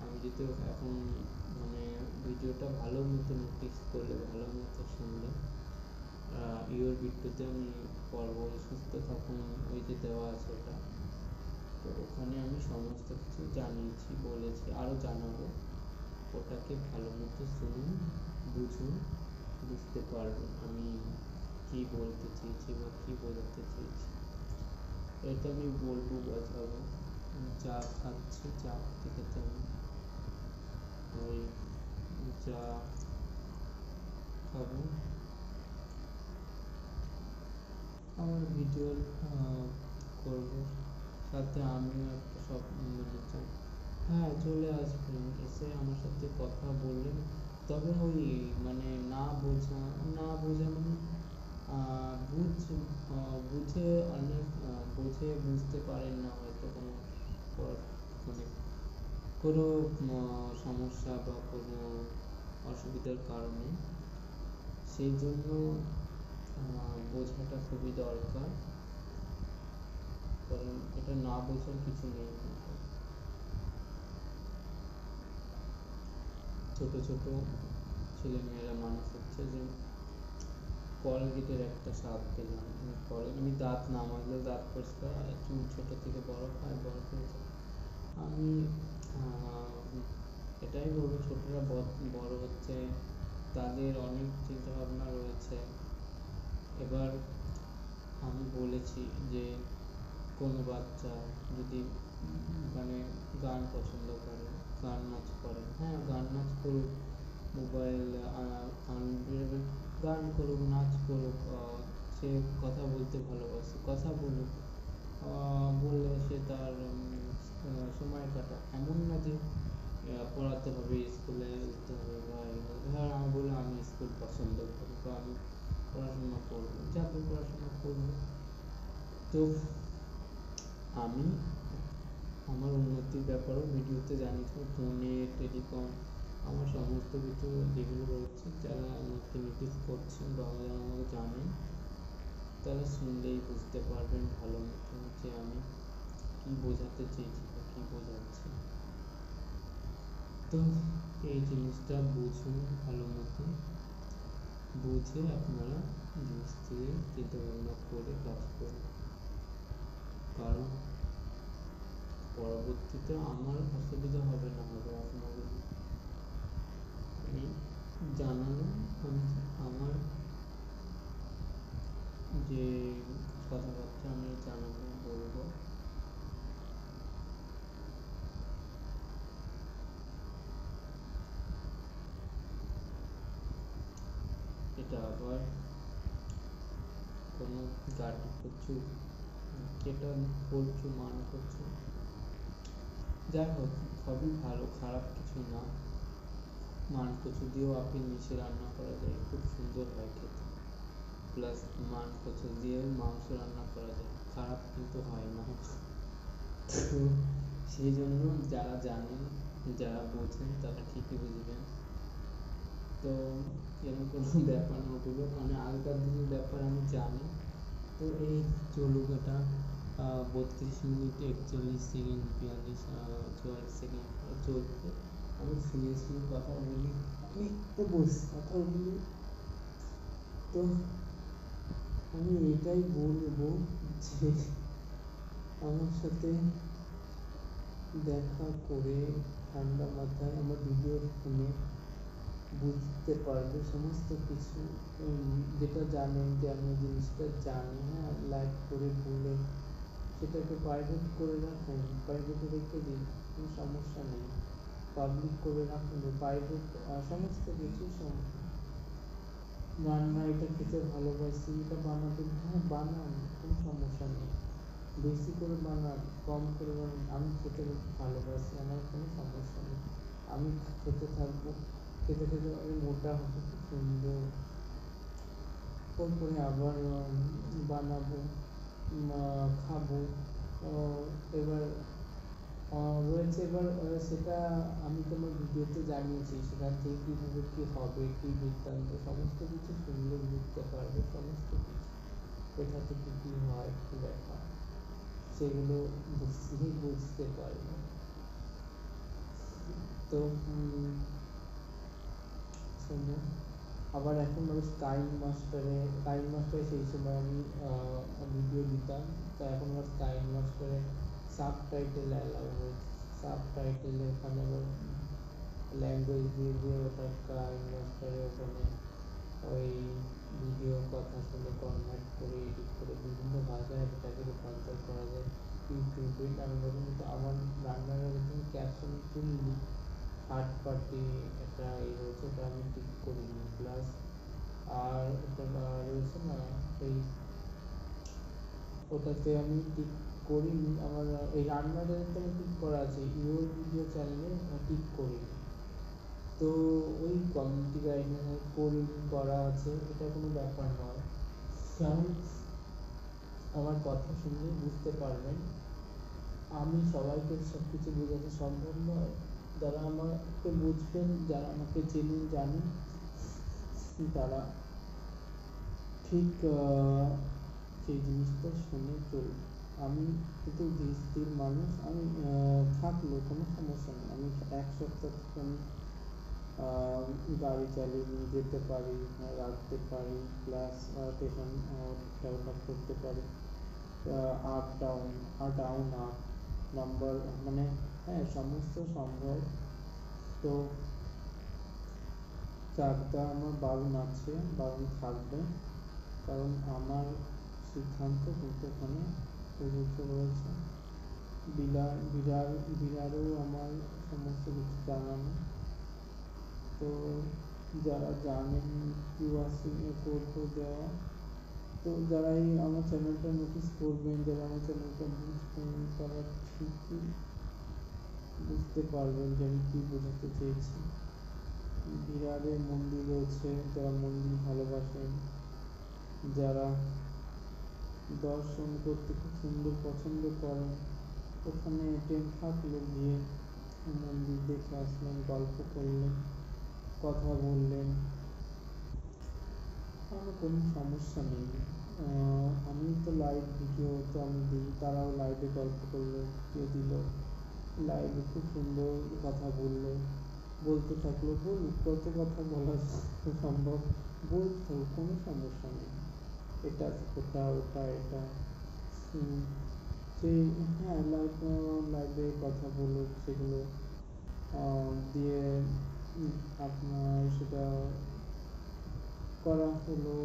আমি যদি এখন মানে ভিডিওটা ভালো মতো নোটিস করলে, ভালো মতো শুনলে, ইওর ভিডিওতে আমি পর্ব সুস্থ থাকুন ওই যে দেওয়া আছে ওটা, তো ওখানে আমি সমস্ত কিছু জানিয়েছি, বলেছি, আরও জানাবো, ওটাকে ভালো মতো শুনুন, বুঝুন, বুঝতে পারবেন আমি কী বলতে চেয়েছি বা কী বোঝাতে চেয়েছি। এটা আমি বলবো, বোঝাবো। চা খাচ্ছি, চা খেতে খেতে আমি ওই চা খাবো, আমার ভিডিও করবো, সাথে আমিও একটা সব মানে চাই, হ্যাঁ চলে আসবেন, এসে আমার সাথে কথা বললেন, তবে ওই মানে না বোঝা মানে বুঝ বুঝে অনেক বুঝে বুঝতে পারেন না হয়তো কোনো মানে কোনো সমস্যা বা কোনো অসুবিধার কারণে, সেই জন্য বোঝাটা খুবই দরকার। কারণ এটা না বোঝার কিছু নেই। ছোট ছোট ছেলেমেয়েরা মানুষ হচ্ছে যে কলগেটের একটা স্বাদ পেলাম, আমি দাঁত না মাজলেও দাঁত পরিষ্কার, চুল ছোট থেকে বড় হয়, বড় থেকে আমি এটাই বলবো, ছোটরা বড় হচ্ছে, তাদের অনেক চিন্তা ভাবনা রয়েছে। এবার আমি বলেছি যে কোনো বাচ্চা যদি মানে গান পছন্দ করে, গান নাচ করে, হ্যাঁ গান নাচ করুক, মোবাইল আনবে, গান করুক, নাচ করুক, সে কথা বলতে ভালোবাসে, কথা বলুক, বললে সে তার সময় কাটাক। এমন না যে পড়াতে হবে, স্কুলে যেতে হবে, বা ধর আমি বললাম আমি স্কুল পছন্দ করি বা আমি পড়াশোনা করবো, যাকে পড়াশোনা করবো। তো আমি আমার উন্নতির ব্যাপারেও ভিডিওতে জানিয়েছি, ফোনে টেলিকম আমার সমস্ত কিছু যেগুলো রয়েছে, যারা আমাকে নোটিস করছেন বা যারা আমাকে জানেন, তারা শুনলেই বুঝতে পারবেন ভালো মতো যে আমি কী বোঝাতে চেয়েছি বা কী বোঝাচ্ছি। তো এই জিনিসটা বুঝুন ভালো মতো, বুঝে আপনারা জিনিস থেকে চিন্তাভাবনা করে কাজ করুন। কারণ পরবর্তীতে আমার অসুবিধা হবে না হবে আপনাদের, আমি জানানো, আমি আমার যে কথাবার্তা আমি জানাবো, বলবো। এটা আবার কোনো গাড়ি করছো, যেটা বলছো মান করছো, যাই হোক সবই ভালো, খারাপ কিছু না। মান কচু দিয়েও আপনি মিশে রান্না করা যায়, খুব সুন্দর হয় খেতে। প্লাস মান কচু দিয়েও মাংস রান্না করা যায়, খারাপ কিন্তু হয় না। তো সেই জন্য যারা জানেন, যারা বোঝেন, তারা ঠিকই বুঝবেন। তো এরকম কোনো ব্যাপার না, ওগুলো মানে আগেকার দিনের ব্যাপার আমি জানি। তো এই চলুক এটা 32 মিনিট 41 সেকেন্ড 44 সেকেন্ড চলছে। আমি শুয়ে শুয়ে কথা বলি, একটু বসে কথা বলি। তো আমি এটাই বলবো যে আমার সাথে দেখা করে ঠান্ডা মাথায় আমার ভিডিও শুনে বুঝতে পারবে সমস্ত কিছু, যেটা জানেন যে আমি জিনিসটা জানি, হ্যাঁ লাইক করে বলে সেটাকে প্রাইভেট করে রাখুন, প্রাইভেটে রেখে দিন, কোনো সমস্যা নেই। পাবলিক করে রাখুন, প্রাইভেট সমস্ত কিছু রান্না এটা খেতে ভালোবাসি, এটা বানাবেন, হ্যাঁ বানান, কোনো সমস্যা নেই। বেশি করে বানান, কম করে বানান, আমি খেতে ভালোবাসি, আমার কোনো সমস্যা নেই। আমি খেতে থাকবো, খেতে খেতে আমি মোটা হবো খুব সুন্দর, তারপরে আবার বানাবো, খাবো। এবার রয়েছে, এবার সেটা আমি তোমার ভিডিওতে জানিয়েছি, সেখান থেকে কীভাবে কী হবে, কী বৃত্তান্ত, সমস্ত কিছু শুনলে বুঝতে পারবে সমস্ত কিছু, কোথা থেকে কী হয়, কী ব্যাপার, সেগুলো বুঝতে পারবে। তো শোনো, আবার এখন কাইন মাস্টারে সেই সময় আমি ভিডিও দিতাম, তো এখন আবার কাইন মাস্টারে সাবটাইটেল অ্যালাউ হয়েছে। সাবটাইটেল ওখানে আবার ল্যাঙ্গুয়েজ দিয়ে দিয়ে ওটা কাইন মাস্টারে ওখানে ওই ভিডিও কথা শুনে কনভার্ট করে এডিট করে বিভিন্ন ভাষায় এটাকে রূপান্তর করা যায় ইউটিউবে। আমি বললাম তো আমার রান্নার ক্যাপশন তুললি, থার্ড পার্টি একটা রয়েছে, ওটা আমি ঠিক করিনি। প্লাস আর ওটা রয়েছে না, এই ওটাতে আমি ঠিক করিনি, আমার এই রান্নাটা আমি ঠিক করা আছে, ইউর ভিডিও চ্যানেলে ঠিক করিনি। তো ওই কমিউনিটি গাইডলাইনের কোডিং করা আছে, এটা কোনো ব্যাপার নয়, কারণ আমার কথা শুনলে বুঝতে পারবেন। আমি সবাইকে সব কিছু বোঝাতে সম্ভব নয়, যারা আমাকে বুঝবেন, যারা আমাকে চেনেন জানেন, তারা ঠিক সেই জিনিসটা শুনে চলবে। আমি কিন্তু ধীর স্থির মানুষ, আমি থাকলেও কোনো সমস্যা নেই, আমি 1 সপ্তাহ থেকে আমি গাড়ি চালিয়ে নিয়ে যেতে পারি, রাখতে পারি, প্লাস স্টেশন ওটা করতে পারি, up down down up number, মানে হ্যাঁ সমস্ত সম্ভব। তো চাপটা আমার বারণ আছে, বারণ থাকবে, কারণ আমার সিদ্ধান্ত কিন্তু ওখানে প্রযোজ্য রয়েছে। বিড়ারও আমার সমস্ত কিছু জানানো। তো যারা জানেন কিউআরসি কোড দেওয়া, তো যারাই আমার চ্যানেলটা নোটিস করবেন, যারা আমার চ্যানেলটা বুঝবেন, তারা ঠিকই বুঝতে পারবেন যে আমি কী বোঝাতে চেয়েছি। বিরারে মন্দির রয়েছে, যারা মন্দির ভালোবাসেন, যারা দর্শন করতে খুব সুন্দর পছন্দ করেন, ওখানে ট্রেন থাকলে গিয়ে মন্দির দেখে আসলেন, গল্প করলেন, কথা বললেন, আমার কোনো সমস্যা নেই। আমি তো লাইভ ভিডিও তো আমি দিই, তারাও লাইভে গল্প করলো, কেউ দিল লাইভে, খুব সুন্দর কথা বললো, বলতে থাকলো, বলুক কত কথা বলা সম্ভব, বলতে থাকুক, কোনো সমস্যা নেই। এটা ওটা ওটা এটা সেই, হ্যাঁ লাইভে কথা বলুক, সেগুলো দিয়ে আপনার সেটা করা হলো,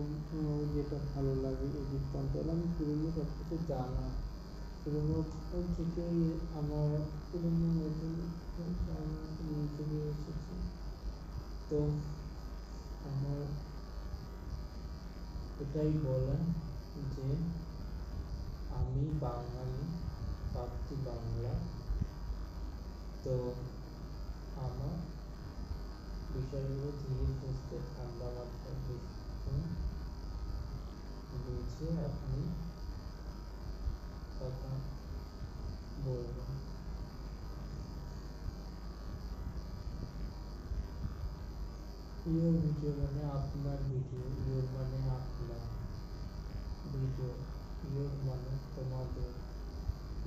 যেটা ভালো লাগে এই বৃত্তান্ত। আমি পুরনো সব কিছু জানা, পুরনো থেকেই আমার পুরনো নতুন জানা নিয়ে থেকে এসেছি। তো আমার এটাই বলা যে আমি বাঙালি, ভাবছি বাংলা, তো আমার বিষয়গুলো ধীরে সুস্থে ঠান্ডা মাথায় বুঝে আপনি কথা বলবেন। ইয়োর ভিডিও মানে আপনার ভিডিও, ইয়োর মানে আপনার ভিডিও, ইয়োর মানে তোমাদের,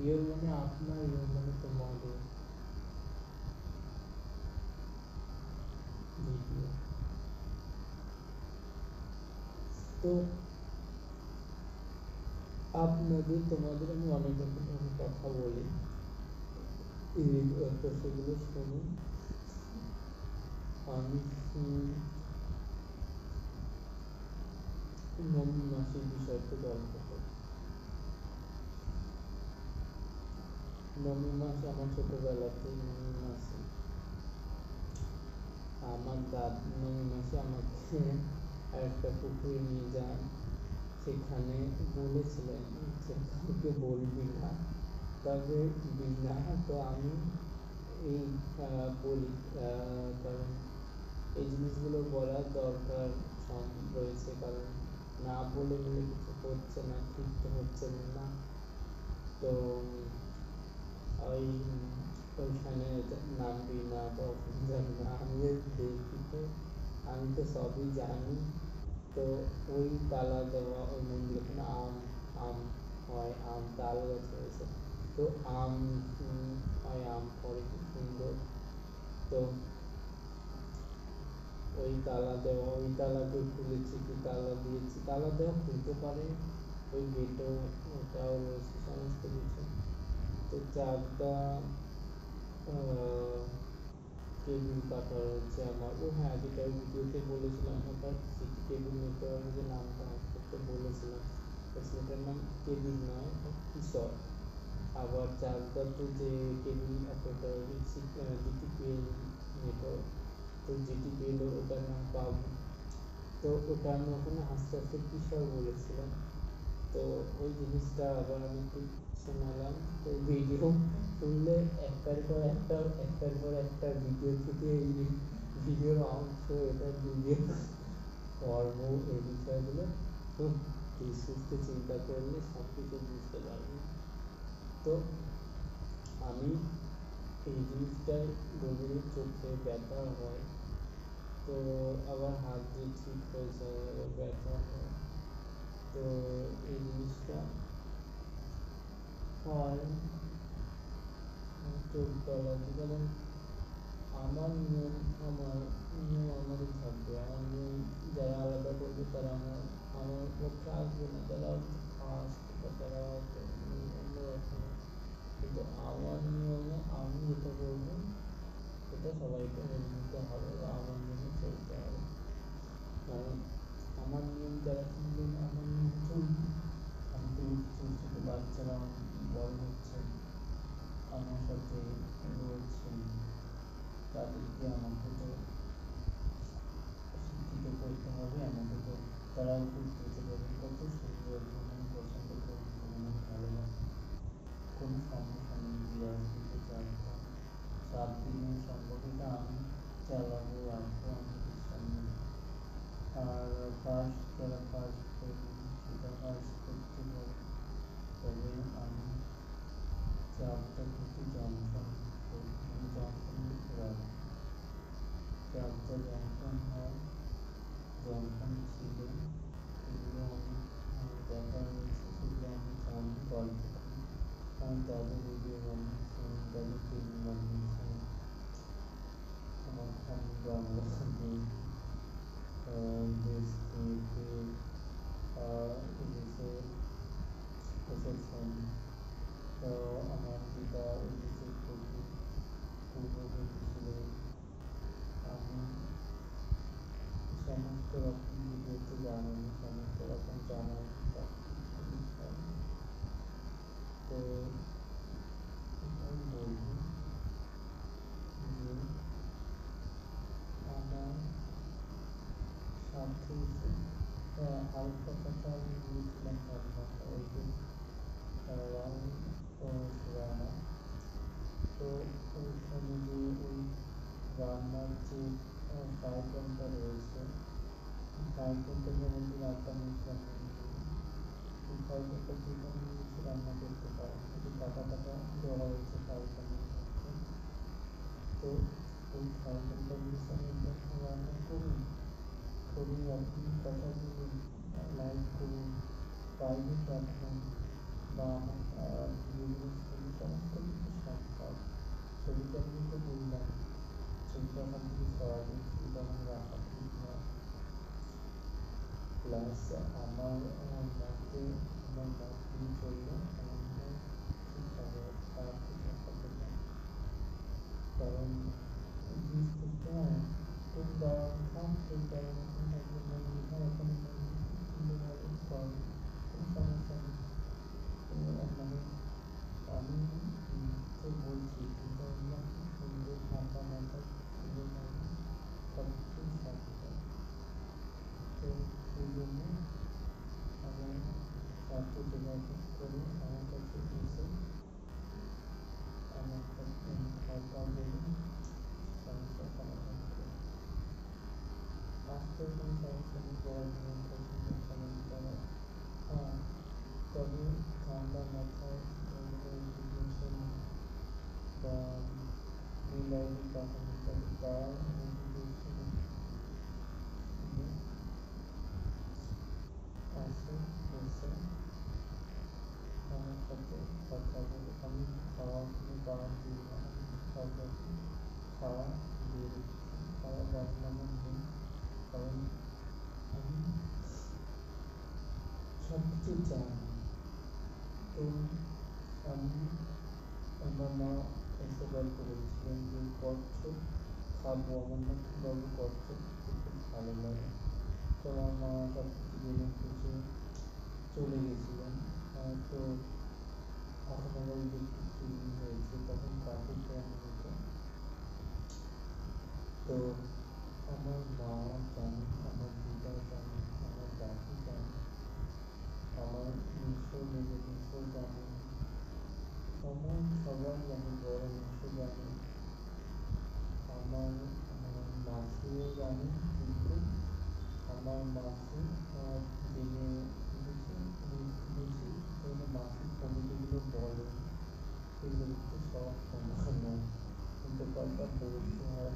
ইয়োর মানে আপনার, ইয়োর মানে তোমাদের ভিডিও। তো আপনাদের তোমাদের আমি অনেক রকম কথা বলি, তো সেগুলো শুনুন। আমি নবীন মাসের বিষয়তে গল্প করি। নবীন মাস আমার ছোটবেলাতে, নবীন মাসে আমার নবীন মাসে আমাকে একটা পুকুরে নিয়ে যান, সেখানে বলেছিলেন যে কাউকে বলবি না, তবে বিনা, তো আমি এই বলি, কারণ এই জিনিসগুলো বলার দরকার রয়েছে, কারণ না বলে বলে কিছু হচ্ছে না, ঠিক তো হচ্ছে না। তো ওই ওইখানে নামবি না বা ওখানে যাবি না, আমি দেখি তো, আমি তো সবই জানি। তো ওই তালা দেওয়া ওই মন্দির, ওখানে আম হয়, তাল গাছ রয়েছে, তো হয়, পড়ে খুব সুন্দর। তো ওই তালা দেওয়া, ওই তালাকে খুলেছি, কি তালা দিয়েছি, তালা দেওয়া খুলতে পারে, ওই গেটও ওটাও রয়েছে, সমস্ত কিছু। তো চারটা কেবিল কাটা রয়েছে আমার, ও হ্যাঁ যেটা ওই ভিডিওতে বলেছিলাম, ওটা সিটি কেবিল নেটওয়ার্কের যে নামটা অ্যাড করতে বলেছিলাম, সেটার নাম কেবিল নয়, কিশোর। আবার চারটাতে যে কেবিল অপারেটর জিটিপিএল নেটওয়ার্ক, তো জিটিপিএল ওটার নাম পাবো, তো ওটা আমি ওখানে আস্তে আস্তে কিশোর বলেছিলাম। তো ওই জিনিসটা আবার আমি একটু শোনালাম, তো ভিডিও শুনলে একটার পর একটা ভিডিও থেকে এই ভিডিওর অংশ, এটা ভিডিও কর্ম, এই বিষয়গুলো খুব ধীরে চিন্তা করলে সব কিছু বুঝতে পারবি। তো আমি এই জিনিসটাই রোগীর চোখে ব্যথা হয়, তো আবার হাত দিয়ে ঠিক হয়ে যায়, আবার ব্যথা হয়, তো এই জিনিসটা হয় চোখ গলাতে। কারণ আমার নিয়ম, আমার নিয়ম আমারই থাকবে, আমার নিয়ম যারা আলাদা করবে তারা আমার পক্ষে আসবে না, তারা ফার্স্ট বা তারা অন্যরকম, কিন্তু আমার নিয়মে আমি যেটা করবো সেটা সবাইকে মেনে নিতে হবে বা আমার নিয়মে চলতে হবে। কারণ আমার নিয়ম যারা শুনবে না, আমার নিয়ম চলবে, আমি তো ছোটো ছোটো বাচ্চারা বড় হচ্ছে আমার সাথে রয়েছে, তাদেরকে আমাকে তো শিক্ষিত করতে হবে, আমাকে তো তারাও বুঝতে পারবে কত সুন্দর, ভ্রমণ পছন্দ করি, ভ্রমণ ভালো লাগে। কোনো সমস্যা নেই, বিরাজ দিতে চাইতাম 7 দিনের সম্পর্কটা আমি চালাবো, রাখবো, আমি বিশ্বাস নেই। আর ফার্স্ট যারা ফার্স্ট করবে সেটা ফার্স্ট করতে পারে, তবে আমি চাপটা কিন্তু জংশন করি, আমি জংশন রাখি, চাপটা জংশন হয়, জংশন ছিল সেগুলো আমি দেখা হয়েছে, সেগুলো আমি জানি, গল্প করি, আমি তাদের ভিডিও বানিয়েছি, আমি তাদের ফিল্ম বানিয়েছি, আমার আমি বাংলা দেশ থেকে এদেশে এসেছেন, তো আমার পিতা এদেশের প্রতি পূর্ববর্তী ছিলেন, আমি সমস্ত রকম ভিডিওতে জানাই, সমস্ত রকম জানাই সব কিছু বিষয়। তো এটাই বলবো যে আমার সাথে হালকা কথা আমি গিয়েছিলাম ভাবনা, ওই যে রানা, তো ওইখানে যে ওই রান্নার যে কার্টনটা রয়েছে, কার্টনটার মধ্যে রাখা মুসলাম, এই কার্টনটা যেখানে নিয়েছে রান্না করতে পারে, যে কাটা কাটা দেওয়া হয়েছে কার্টনের মধ্যে, তো ওই কার্টনটা নিয়েছে আমি রান্না করুন, করি আপনি কথা বলুন, লাইক করুন, প্রাইভেট রাখুন, বা আমার ভিডিওগুলো ছবি সমস্ত কিছু সম্ভব, ছবিটা আমি তো বললাম, ছবিটা আমার থেকে সরাবে, ছবিটা আমার রাখা ঠিক নয়, প্লাস আমার মতে আমার মত নিয়ে চললে আমার মনে হয় ঠিক হবে, খারাপ কিছু হবে না। কারণ এই জিনিসটা তোর দেওয়া থাক, তোর দেওয়া মতন থাকবে, মন্দির হয় ওখানে মন্দির খুব সুন্দরভাবে কর, কোনো সমস্যা নেই, মানে আমি তো বলছি, কিন্তু আমরা খুব সুন্দর ঠান্ডা মাথায় সুন্দরভাবে সব কিছুই সম্ভব, তো সেই জন্য আমার সাথে যোগাযোগ করে আমার কাছে এসে আমার কাছে কথা বলে সমস্যার সমাধান করে আসতে, কোনো সমস্যা নেই, পড়াশোনার পছন্দ সমাধান করা। হ্যাঁ, তবে ঠান্ডা মাথায় এডুকেশন বা রিলাইভ কাহিনী থাকে, তার এডুকেশন আসে, এসে আমার সাথে কথা বলে, আমি খাওয়া কোনো বাদ দিই না, আমি সব রকম খাওয়া দিয়ে রেখেছি, খাওয়া বাদ আমার নেই, কারণ আমি সব কিছু জানি। তো আমি, আমার মা এসে গল্প বলছিলেন যে কচ্ছপ খাবো, আমার না বাবু কচ্ছপ খেতে খুব ভালো লাগে, তো আমার মা সব কিছু জেনে বুঝে চলে গেছিলেন, তো এখন আবার ইলেকট্রিক চুরি হয়েছে, তখন কাকে ফোন হতো, তো আমার মা জানে, আমার দিদা জানে, আমার দাদু জানে, আমার মেসো মেজো মেসো জানে, সবাই সবাই জানে, বড় মেসো জানে, আমার মাসি মাসে জেনে বুঝি যেন মাসিক কমিটিগুলো বলে সেগুলো একটু সব সমানো কিন্তু কয়েকটা বলতে হয়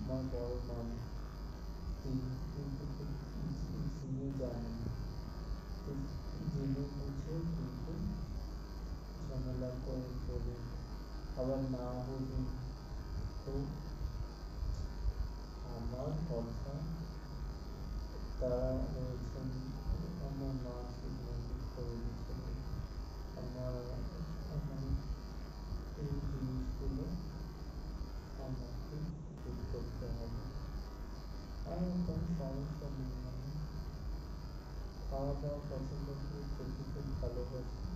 আমার বড় মামা তিনি কিন্তু জেনে জানেন জেনে বুঝে কিন্তু ঝামেলা করে চলে আবার না বুঝুন তো আমার কথা তারা রয়েছেন আমার মা সিগনেচার করে দিয়েছিল আমার মানে এই জিনিসগুলো আমাকে ঠিক করতে হবে আর কোনো সমস্যা নেই আমি খাওয়া দাওয়া পছন্দ করি খেতে খুব ভালোবাসি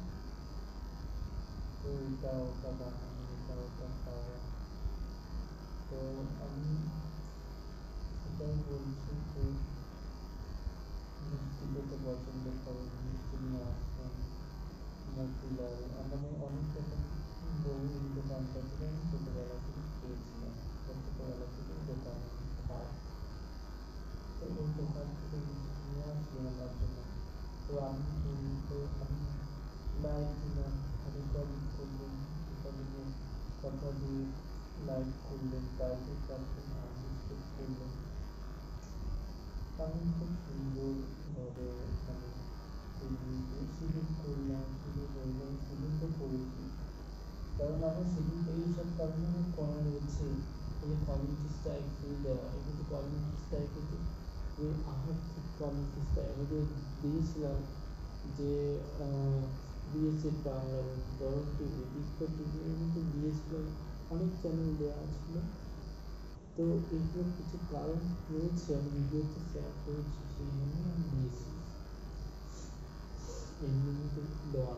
তো এটা ওটা বানানো এটা ওটা খাওয়া তো আমি সেটাই বলছি যে মিষ্টি খেতে পছন্দ করে মিষ্টি নিয়ে আসলাম মতিলাল মানে অনেক রকম বই দোকানটা থেকে আমি ছোটোবেলা থেকে খেয়েছিলাম ছোটোবেলা থেকে দোকানে খাই তো ওই দোকান থেকে মিষ্টি নিয়ে আসি আমার জন্য তো আমি লাইট দিলাম রেকর্ডিং করলেন রেকর্ডিংয়ের কথা দিয়ে লাইট করলেন টাইটেল কাটলেন আনলিস্টেড করলেন আমি খুব সুন্দরভাবে মানে সেই জিনিসগুলো শিডিউল করলাম শিডিউল করলাম শিডিউল তো করেছি কারণ আমার শিডিউলটা এইসব কারণে আমার করা রয়েছে এই যে কমিউনিটি স্ট্রাইক ফ্রি দেওয়া এই কিন্তু কমিউনিটি স্ট্রাইকে যে আর্থিক কমিউনিটি স্ট্রাইক আমি যে দিয়েছিলাম যে বিএসএফ বাংলা বরং টিভি দীপ্ত টিভি কিন্তু দিয়েছিলাম অনেক চ্যানেল দেওয়া ছিল তো এগুলো কিছু কারণ রয়েছে আমি ভিডিওতে শেয়ার করেছি সেই জন্য আমি দিয়েছি এমনি কিন্তু দেওয়া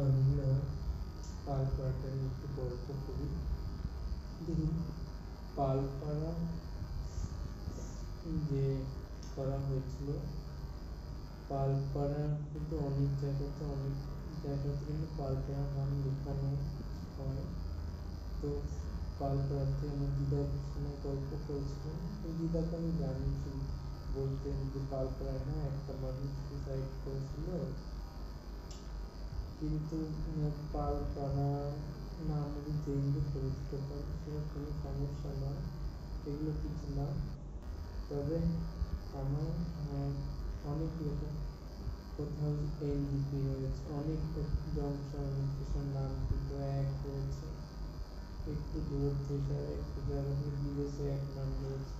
আমি না পালপাড়াটা নিয়ে একটু গল্প করি। দেখুন, পালপাড়া যে করা হয়েছিল, পালপাড়া কিন্তু অনেক জায়গাতে কিন্তু পালপাড়া নাম লেখানো হয়। তো পালপাড়াতে আমার দিদার সময় গল্প করেছিলাম, ওই দিদাকে আমি জানিয়েছি, বলতেন যে পালপাড়ায় না একটা মানুষ সুসাইড করেছিল, কিন্তু পালপাড়া নাম যদি চেঞ্জও করে দিতে পারে সেটা কোনো সমস্যা নয়, এগুলো কিছু না। তবে আমার অনেক রকম কোথাও এনজিপি রয়েছে, অনেক জংশন স্টেশন নাম কিন্তু এক রয়েছে, একটু দূর থেকে একটু জায়গা থেকে বিদেশে এক নাম রয়েছে,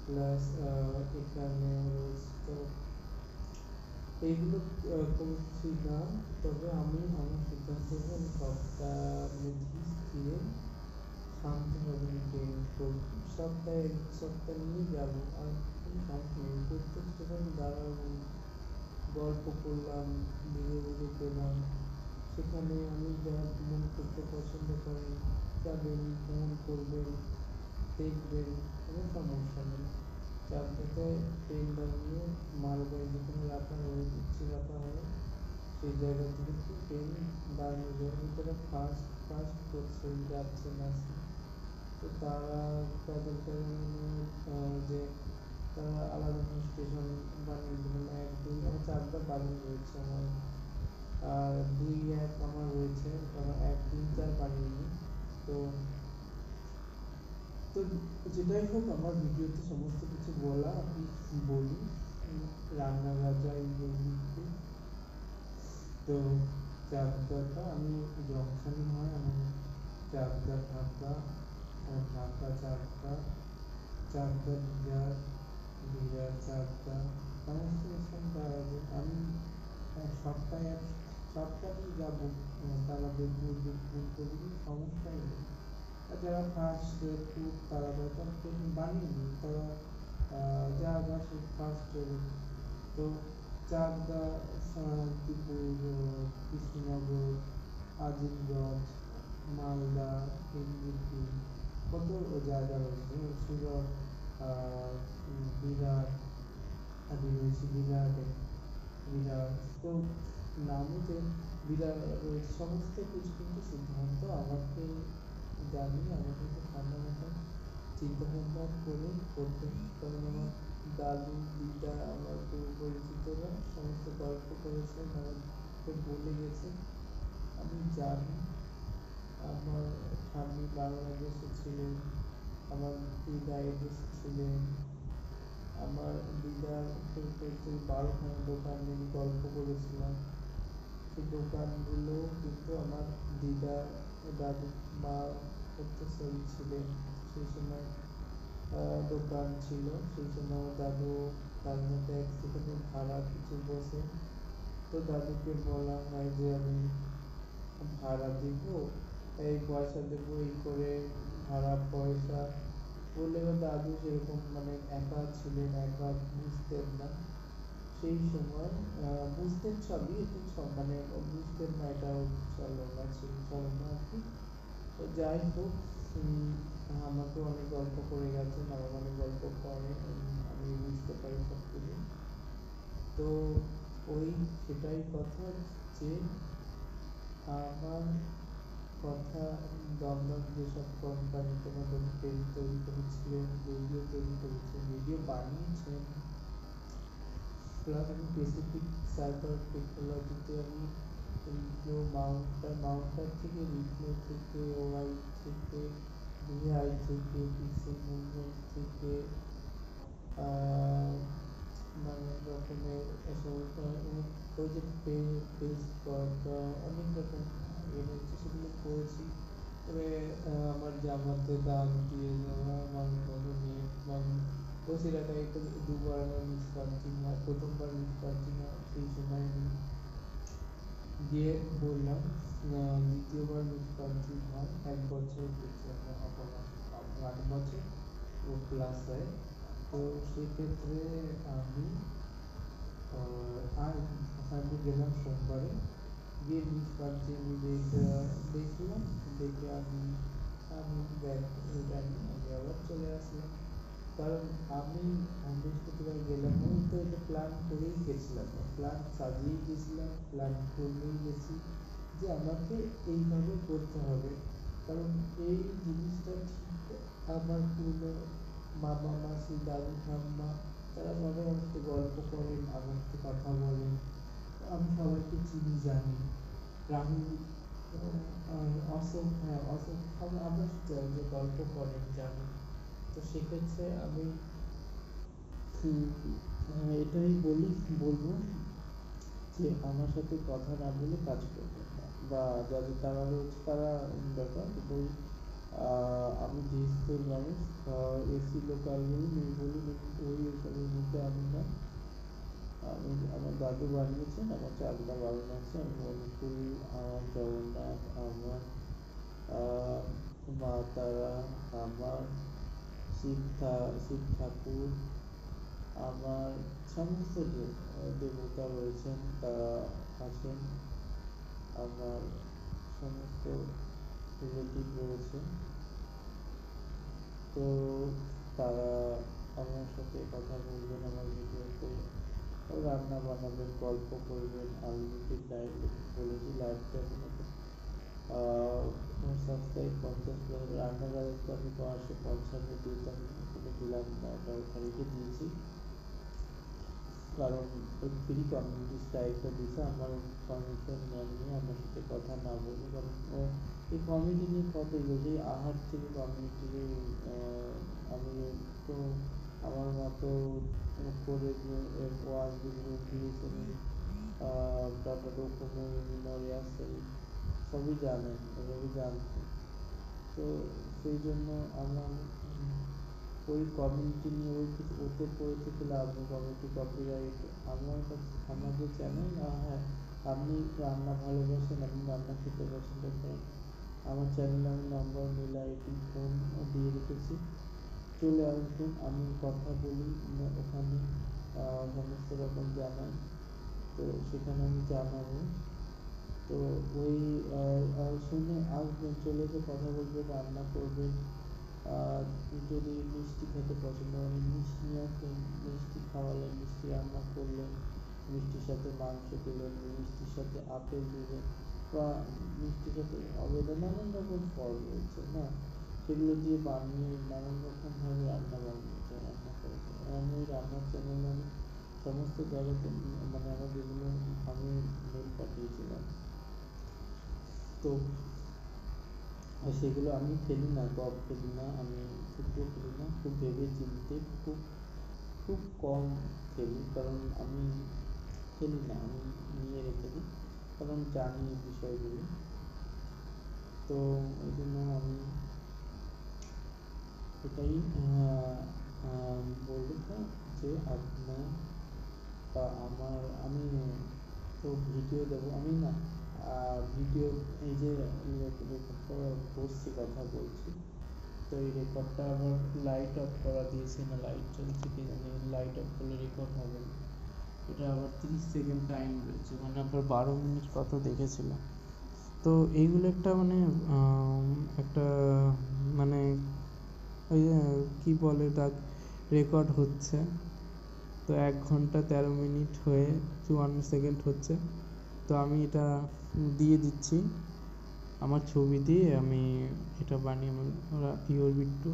প্লাস এখানেও রয়েছে। তো এইগুলো করছি না, তবে আমি আমার সিদ্ধান্ত আমি সবটা ধীরে শান্তভাবে ট্রেন করব, সপ্তাহে নিয়ে যাবো, আর কোনো সমস্যা নেই। প্রত্যেক স্টেশন দাঁড়াবো, গল্প করলাম, ধীরে ধীরে পেলাম, সেখানে আমি যা ভ্রমণ করতে পছন্দ করেন যাবেন, ভ্রমণ করবেন, দেখবেন, কোনো সমস্যা নেই। চারটাতে ট্রেন দাঁড়িয়ে মালগাড়ি যেখানে রাখা হয়, ইচ্ছে রাখা হয়, সেই জায়গা থেকে ট্রেন দাঁড়িয়ে যায়, ভিতরে ফার্স্ট ফার্স্ট করছে যাচ্ছে না, তো তারা তাদেরকে যে তারা আলাদা স্টেশন বানিয়ে দেবেন, 1 2 আমার 4টা বানিয়ে রয়েছে আমার, আর 2 1 আমার রয়েছে, আমার 1 3 4 বানিয়ে নিই। তো তো যেটাই হোক, আমার ভিডিওতে সমস্ত কিছু বলা, আমি বলি রান্নাবাজা বলি। তো চাকদাটা আমি জংশন হয়, আমি চাকদা ঢাকা, ঢাকা চাকদা, চাকদা বিরার, বিরার চাকদা, সমস্ত স্টেশন দাঁড়াবো আমি। সপ্তাহে যাবো, তারা দেখবো দেখবো সমস্যাই নেই। আর যারা ফার্স্ট ট্যুর তারা দরকার বানিয়ে নিই, তারা যা সে ফার্স্ট চলে। তো চাকদা, শান্তিপুর, কৃষ্ণনগর, আজিমগঞ্জ, মালদা, এনজিপি, কত জায়গা রয়েছে, সুরত, বিরাট, আমি রয়েছি বিরাটে, বিরাট, তো নামে যে বিরাট রয়েছে, সমস্ত কিছু কিন্তু সিদ্ধান্ত আমাকে জানিয়ে, আমাকে একটু ঠান্ডা মাথায় চিন্তা ভাবনা করে করতে, কারণ আমার দাদু দিদা আমার খুব পরিচিতরা সমস্ত গল্প করেছেন, আমাকে বলে গেছে, আমি জানি। আমার ঠাম্মি বাংলাদেশে এসেছিলেন, আমার দিদা এদেশে ছিলেন, আমার দিদার 12খানা দোকান নিয়ে গল্প করেছিলাম, সেই দোকানগুলো কিন্তু আমার দিদা দাদু মা উত্তরসূরি ছিলেন, সেই সময় দোকান ছিল, সেই সময় আমার দাদু তার মধ্যে এক সেখানে ভাড়া কিছু বসে, তো দাদুকে বলা হয় যে আমি ভাড়া দিব, এই পয়সা দেবো, এই করে ভাড়া পয়সা বললেও দাদু সেরকম মানে একা ছিলেন, একা বুঝতেন না সেই সময়, বুঝতেন সবই, একটু মানে বুঝতেন না, এটাও ছলনা ছিল, ছলনা আর কি। তো যাই হোক, আমাকে অনেক গল্প করে গেছেন, আমার অনেক গল্প করে, আমি বুঝতে পারি সব কিছু। তো ওই সেটাই কথা, যে আমার কথা দমদম যেসব কোম্পানি তোমাদের ট্রেন তৈরি করেছিলেন, রেডিও তৈরি করেছেন, রেডিও বানিয়েছেন, প্লাস আমি স্পেসিফিক সাইবার টেকনোলজিতে আমি রিপ্লো মাউন্টার থেকে, রিপ্লো থেকে, ওআই থেকে, ভিআই থেকে, পিক্সেল মুভমেন্ট থেকে, নানান রকমের ওই যে পেজ করাটা অনেক রকম এনেছে, সেগুলো করেছি। তবে আমার জামাতে দাগ দিয়ে দেওয়া, বসে রাখা, এটা 2বার আমার মিস পাঞ্চিং হয়, প্রথমবার মিস পাঞ্চিং হয়, সেই সময় আমি গিয়ে বললাম, দ্বিতীয়বার মিস পাঞ্চিং হয় 1 বছর হচ্ছে, আমার 8 বছর ও প্লাস হয়। তো সেক্ষেত্রে আমি আর আমি গেলাম সোমবারে, গিয়ে মিস পাচ্ছি আমি দেখলাম, দেখে আমি আমি ব্যাগ রিটার্ন আমি আবার চলে আসলাম। কারণ আমি বৃহস্পতিবার গেলাম, আমি তো এটা প্ল্যান করেই গেছিলাম, প্ল্যান সাজিয়েই গেছিলাম, প্ল্যান করলেই গেছি যে আমাকে এইভাবে করতে হবে। কারণ এই জিনিসটা ঠিক আমার পুরনো মামা মাসি দাদু ঠাম্মা তারা সবাই আমার সাথে গল্প করেন, আমার সাথে কথা বলেন, আমি সবাইকে চিনি জানি। রাহুল অশোক, হ্যাঁ অশোক সবাই আমার সাথে যে গল্প করেন জানি। তো সেক্ষেত্রে আমি এটাই বলবো যে আমার সাথে কথা না বলে কাজ করবেন না, বা যাদের তারা রয়েছে তারা ব্যাপার, কিন্তু আমি যেহেতু মানুষ এসি লোকাল বলুন এই বলুন ওই এসবের মধ্যে আমি না। আমি আমার দাদু বানিয়েছেন, আমার চাকদা বাগান আছে, আমি মণিপুর, আমার জগন্নাথ, আমার মা তারা, আমার শিব ঠাকুর, আমার সমস্ত দেবতা রয়েছেন তারা আছেন, আমার সমস্ত রিলেটিভ রয়েছে। তো তারা আমার সাথে কথা বলবেন, আমার ভিডিওতে রান্না বানাবেন, গল্প করবেন। আনলিমিটেড লাইভ বলেছি, লাইভটা সাবস্ক্রাইব 50+, রান্নার তো আমি 555 দিতাম, ওখানে দিলাম না, ওটা ওখানে রেখে দিয়েছি। কারণ ওই ফ্রি কমিউনিটি স্ট্রাইকটা দিয়েছে, আমার পারমিশন নেননি আমার সাথে কথা না বলে। কারণ এই কমিউনিটি নিয়ে কতই বলছি, আহার থেকে কমিউনিটি আমি তো আমার মতো করে যে ওয়াজ দিয়েছেন, টাটা ডকুমেন্ট মিনারে আসেন, সবই জানেন, এভাবে জানতেন। তো সেই জন্য আমার ওই কমিউনিটি নিয়ে ওই কিছু ওতে করে থেকে লাভ নেই, কমিউনিটি কপিরাইট আমার কাছে আমাদের চ্যানেল। হ্যাঁ, আপনি রান্না ভালোবাসেন, আপনি রান্না খেতে পছন্দ করেন, আমার চ্যানেলে আমি নাম্বার মেল আইডি ফোন দিয়ে রেখেছি, চলে আসবেন, আমি কথা বলি ওখানে, সমস্ত রকম জানাই। তো সেখানে আমি জানাবো। তো ওই শুনে আসবেন, চলে এসে কথা বলবেন, রান্না করবেন। যদি মিষ্টি খেতে পছন্দ করেন মিষ্টি নিয়ে আসবেন, মিষ্টি খাওয়ালেন, মিষ্টি রান্না করলেন, মিষ্টির সাথে মাংস দিলেন, মিষ্টির সাথে আপেল দিলেন, বা মিষ্টির সাথে অবেদা নানান রকম ফল রয়েছে না, সেগুলো দিয়ে বানিয়ে নানান রকম ভাবে রান্না বানিয়েছে, রান্না করেছে। আমি ওই রান্নার চ্যানেলে আমি সমস্ত জায়গাতে মানে আমার যেগুলো আমি মেল পাঠিয়েছিলাম, তো সেগুলো আমি ফেলি না, টপ ফেলি না, আমি টুকরো ফেলি না, খুব ভেবে চিনতে খুব খুব কম ফেলি। কারণ আমি ফেলি না, আমি নিয়ে রেখে দিই, কারণ জানি বিষয়গুলো। তো ওই জন্য আমি এটাই বলবো যে আপনার বা আমি তো ভিডিও দেবো আমি না, ভিডিও এই যে বসছি কথা বলছি, তো এই রেকর্ডটা আবার লাইট অফ করা দিয়েছি না, লাইট চলছে কি জানি, লাইট অফ করলে রেকর্ড হবে না। এটা আবার 30 সেকেন্ড টাইম রয়েছে, মানে আবার 12 মিনিট কত দেখেছিলাম। তো এইগুলো একটা মানে একটা মানে ওই কী বলে তার রেকর্ড হচ্ছে। তো 1 ঘন্টা 13 মিনিট হয়ে 54 সেকেন্ড হচ্ছে। তো আমি এটা দিয়ে দিচ্ছি, আমার ছবি দিয়ে আমি এটা বানিয়ে ওরা ইওর বিট্টু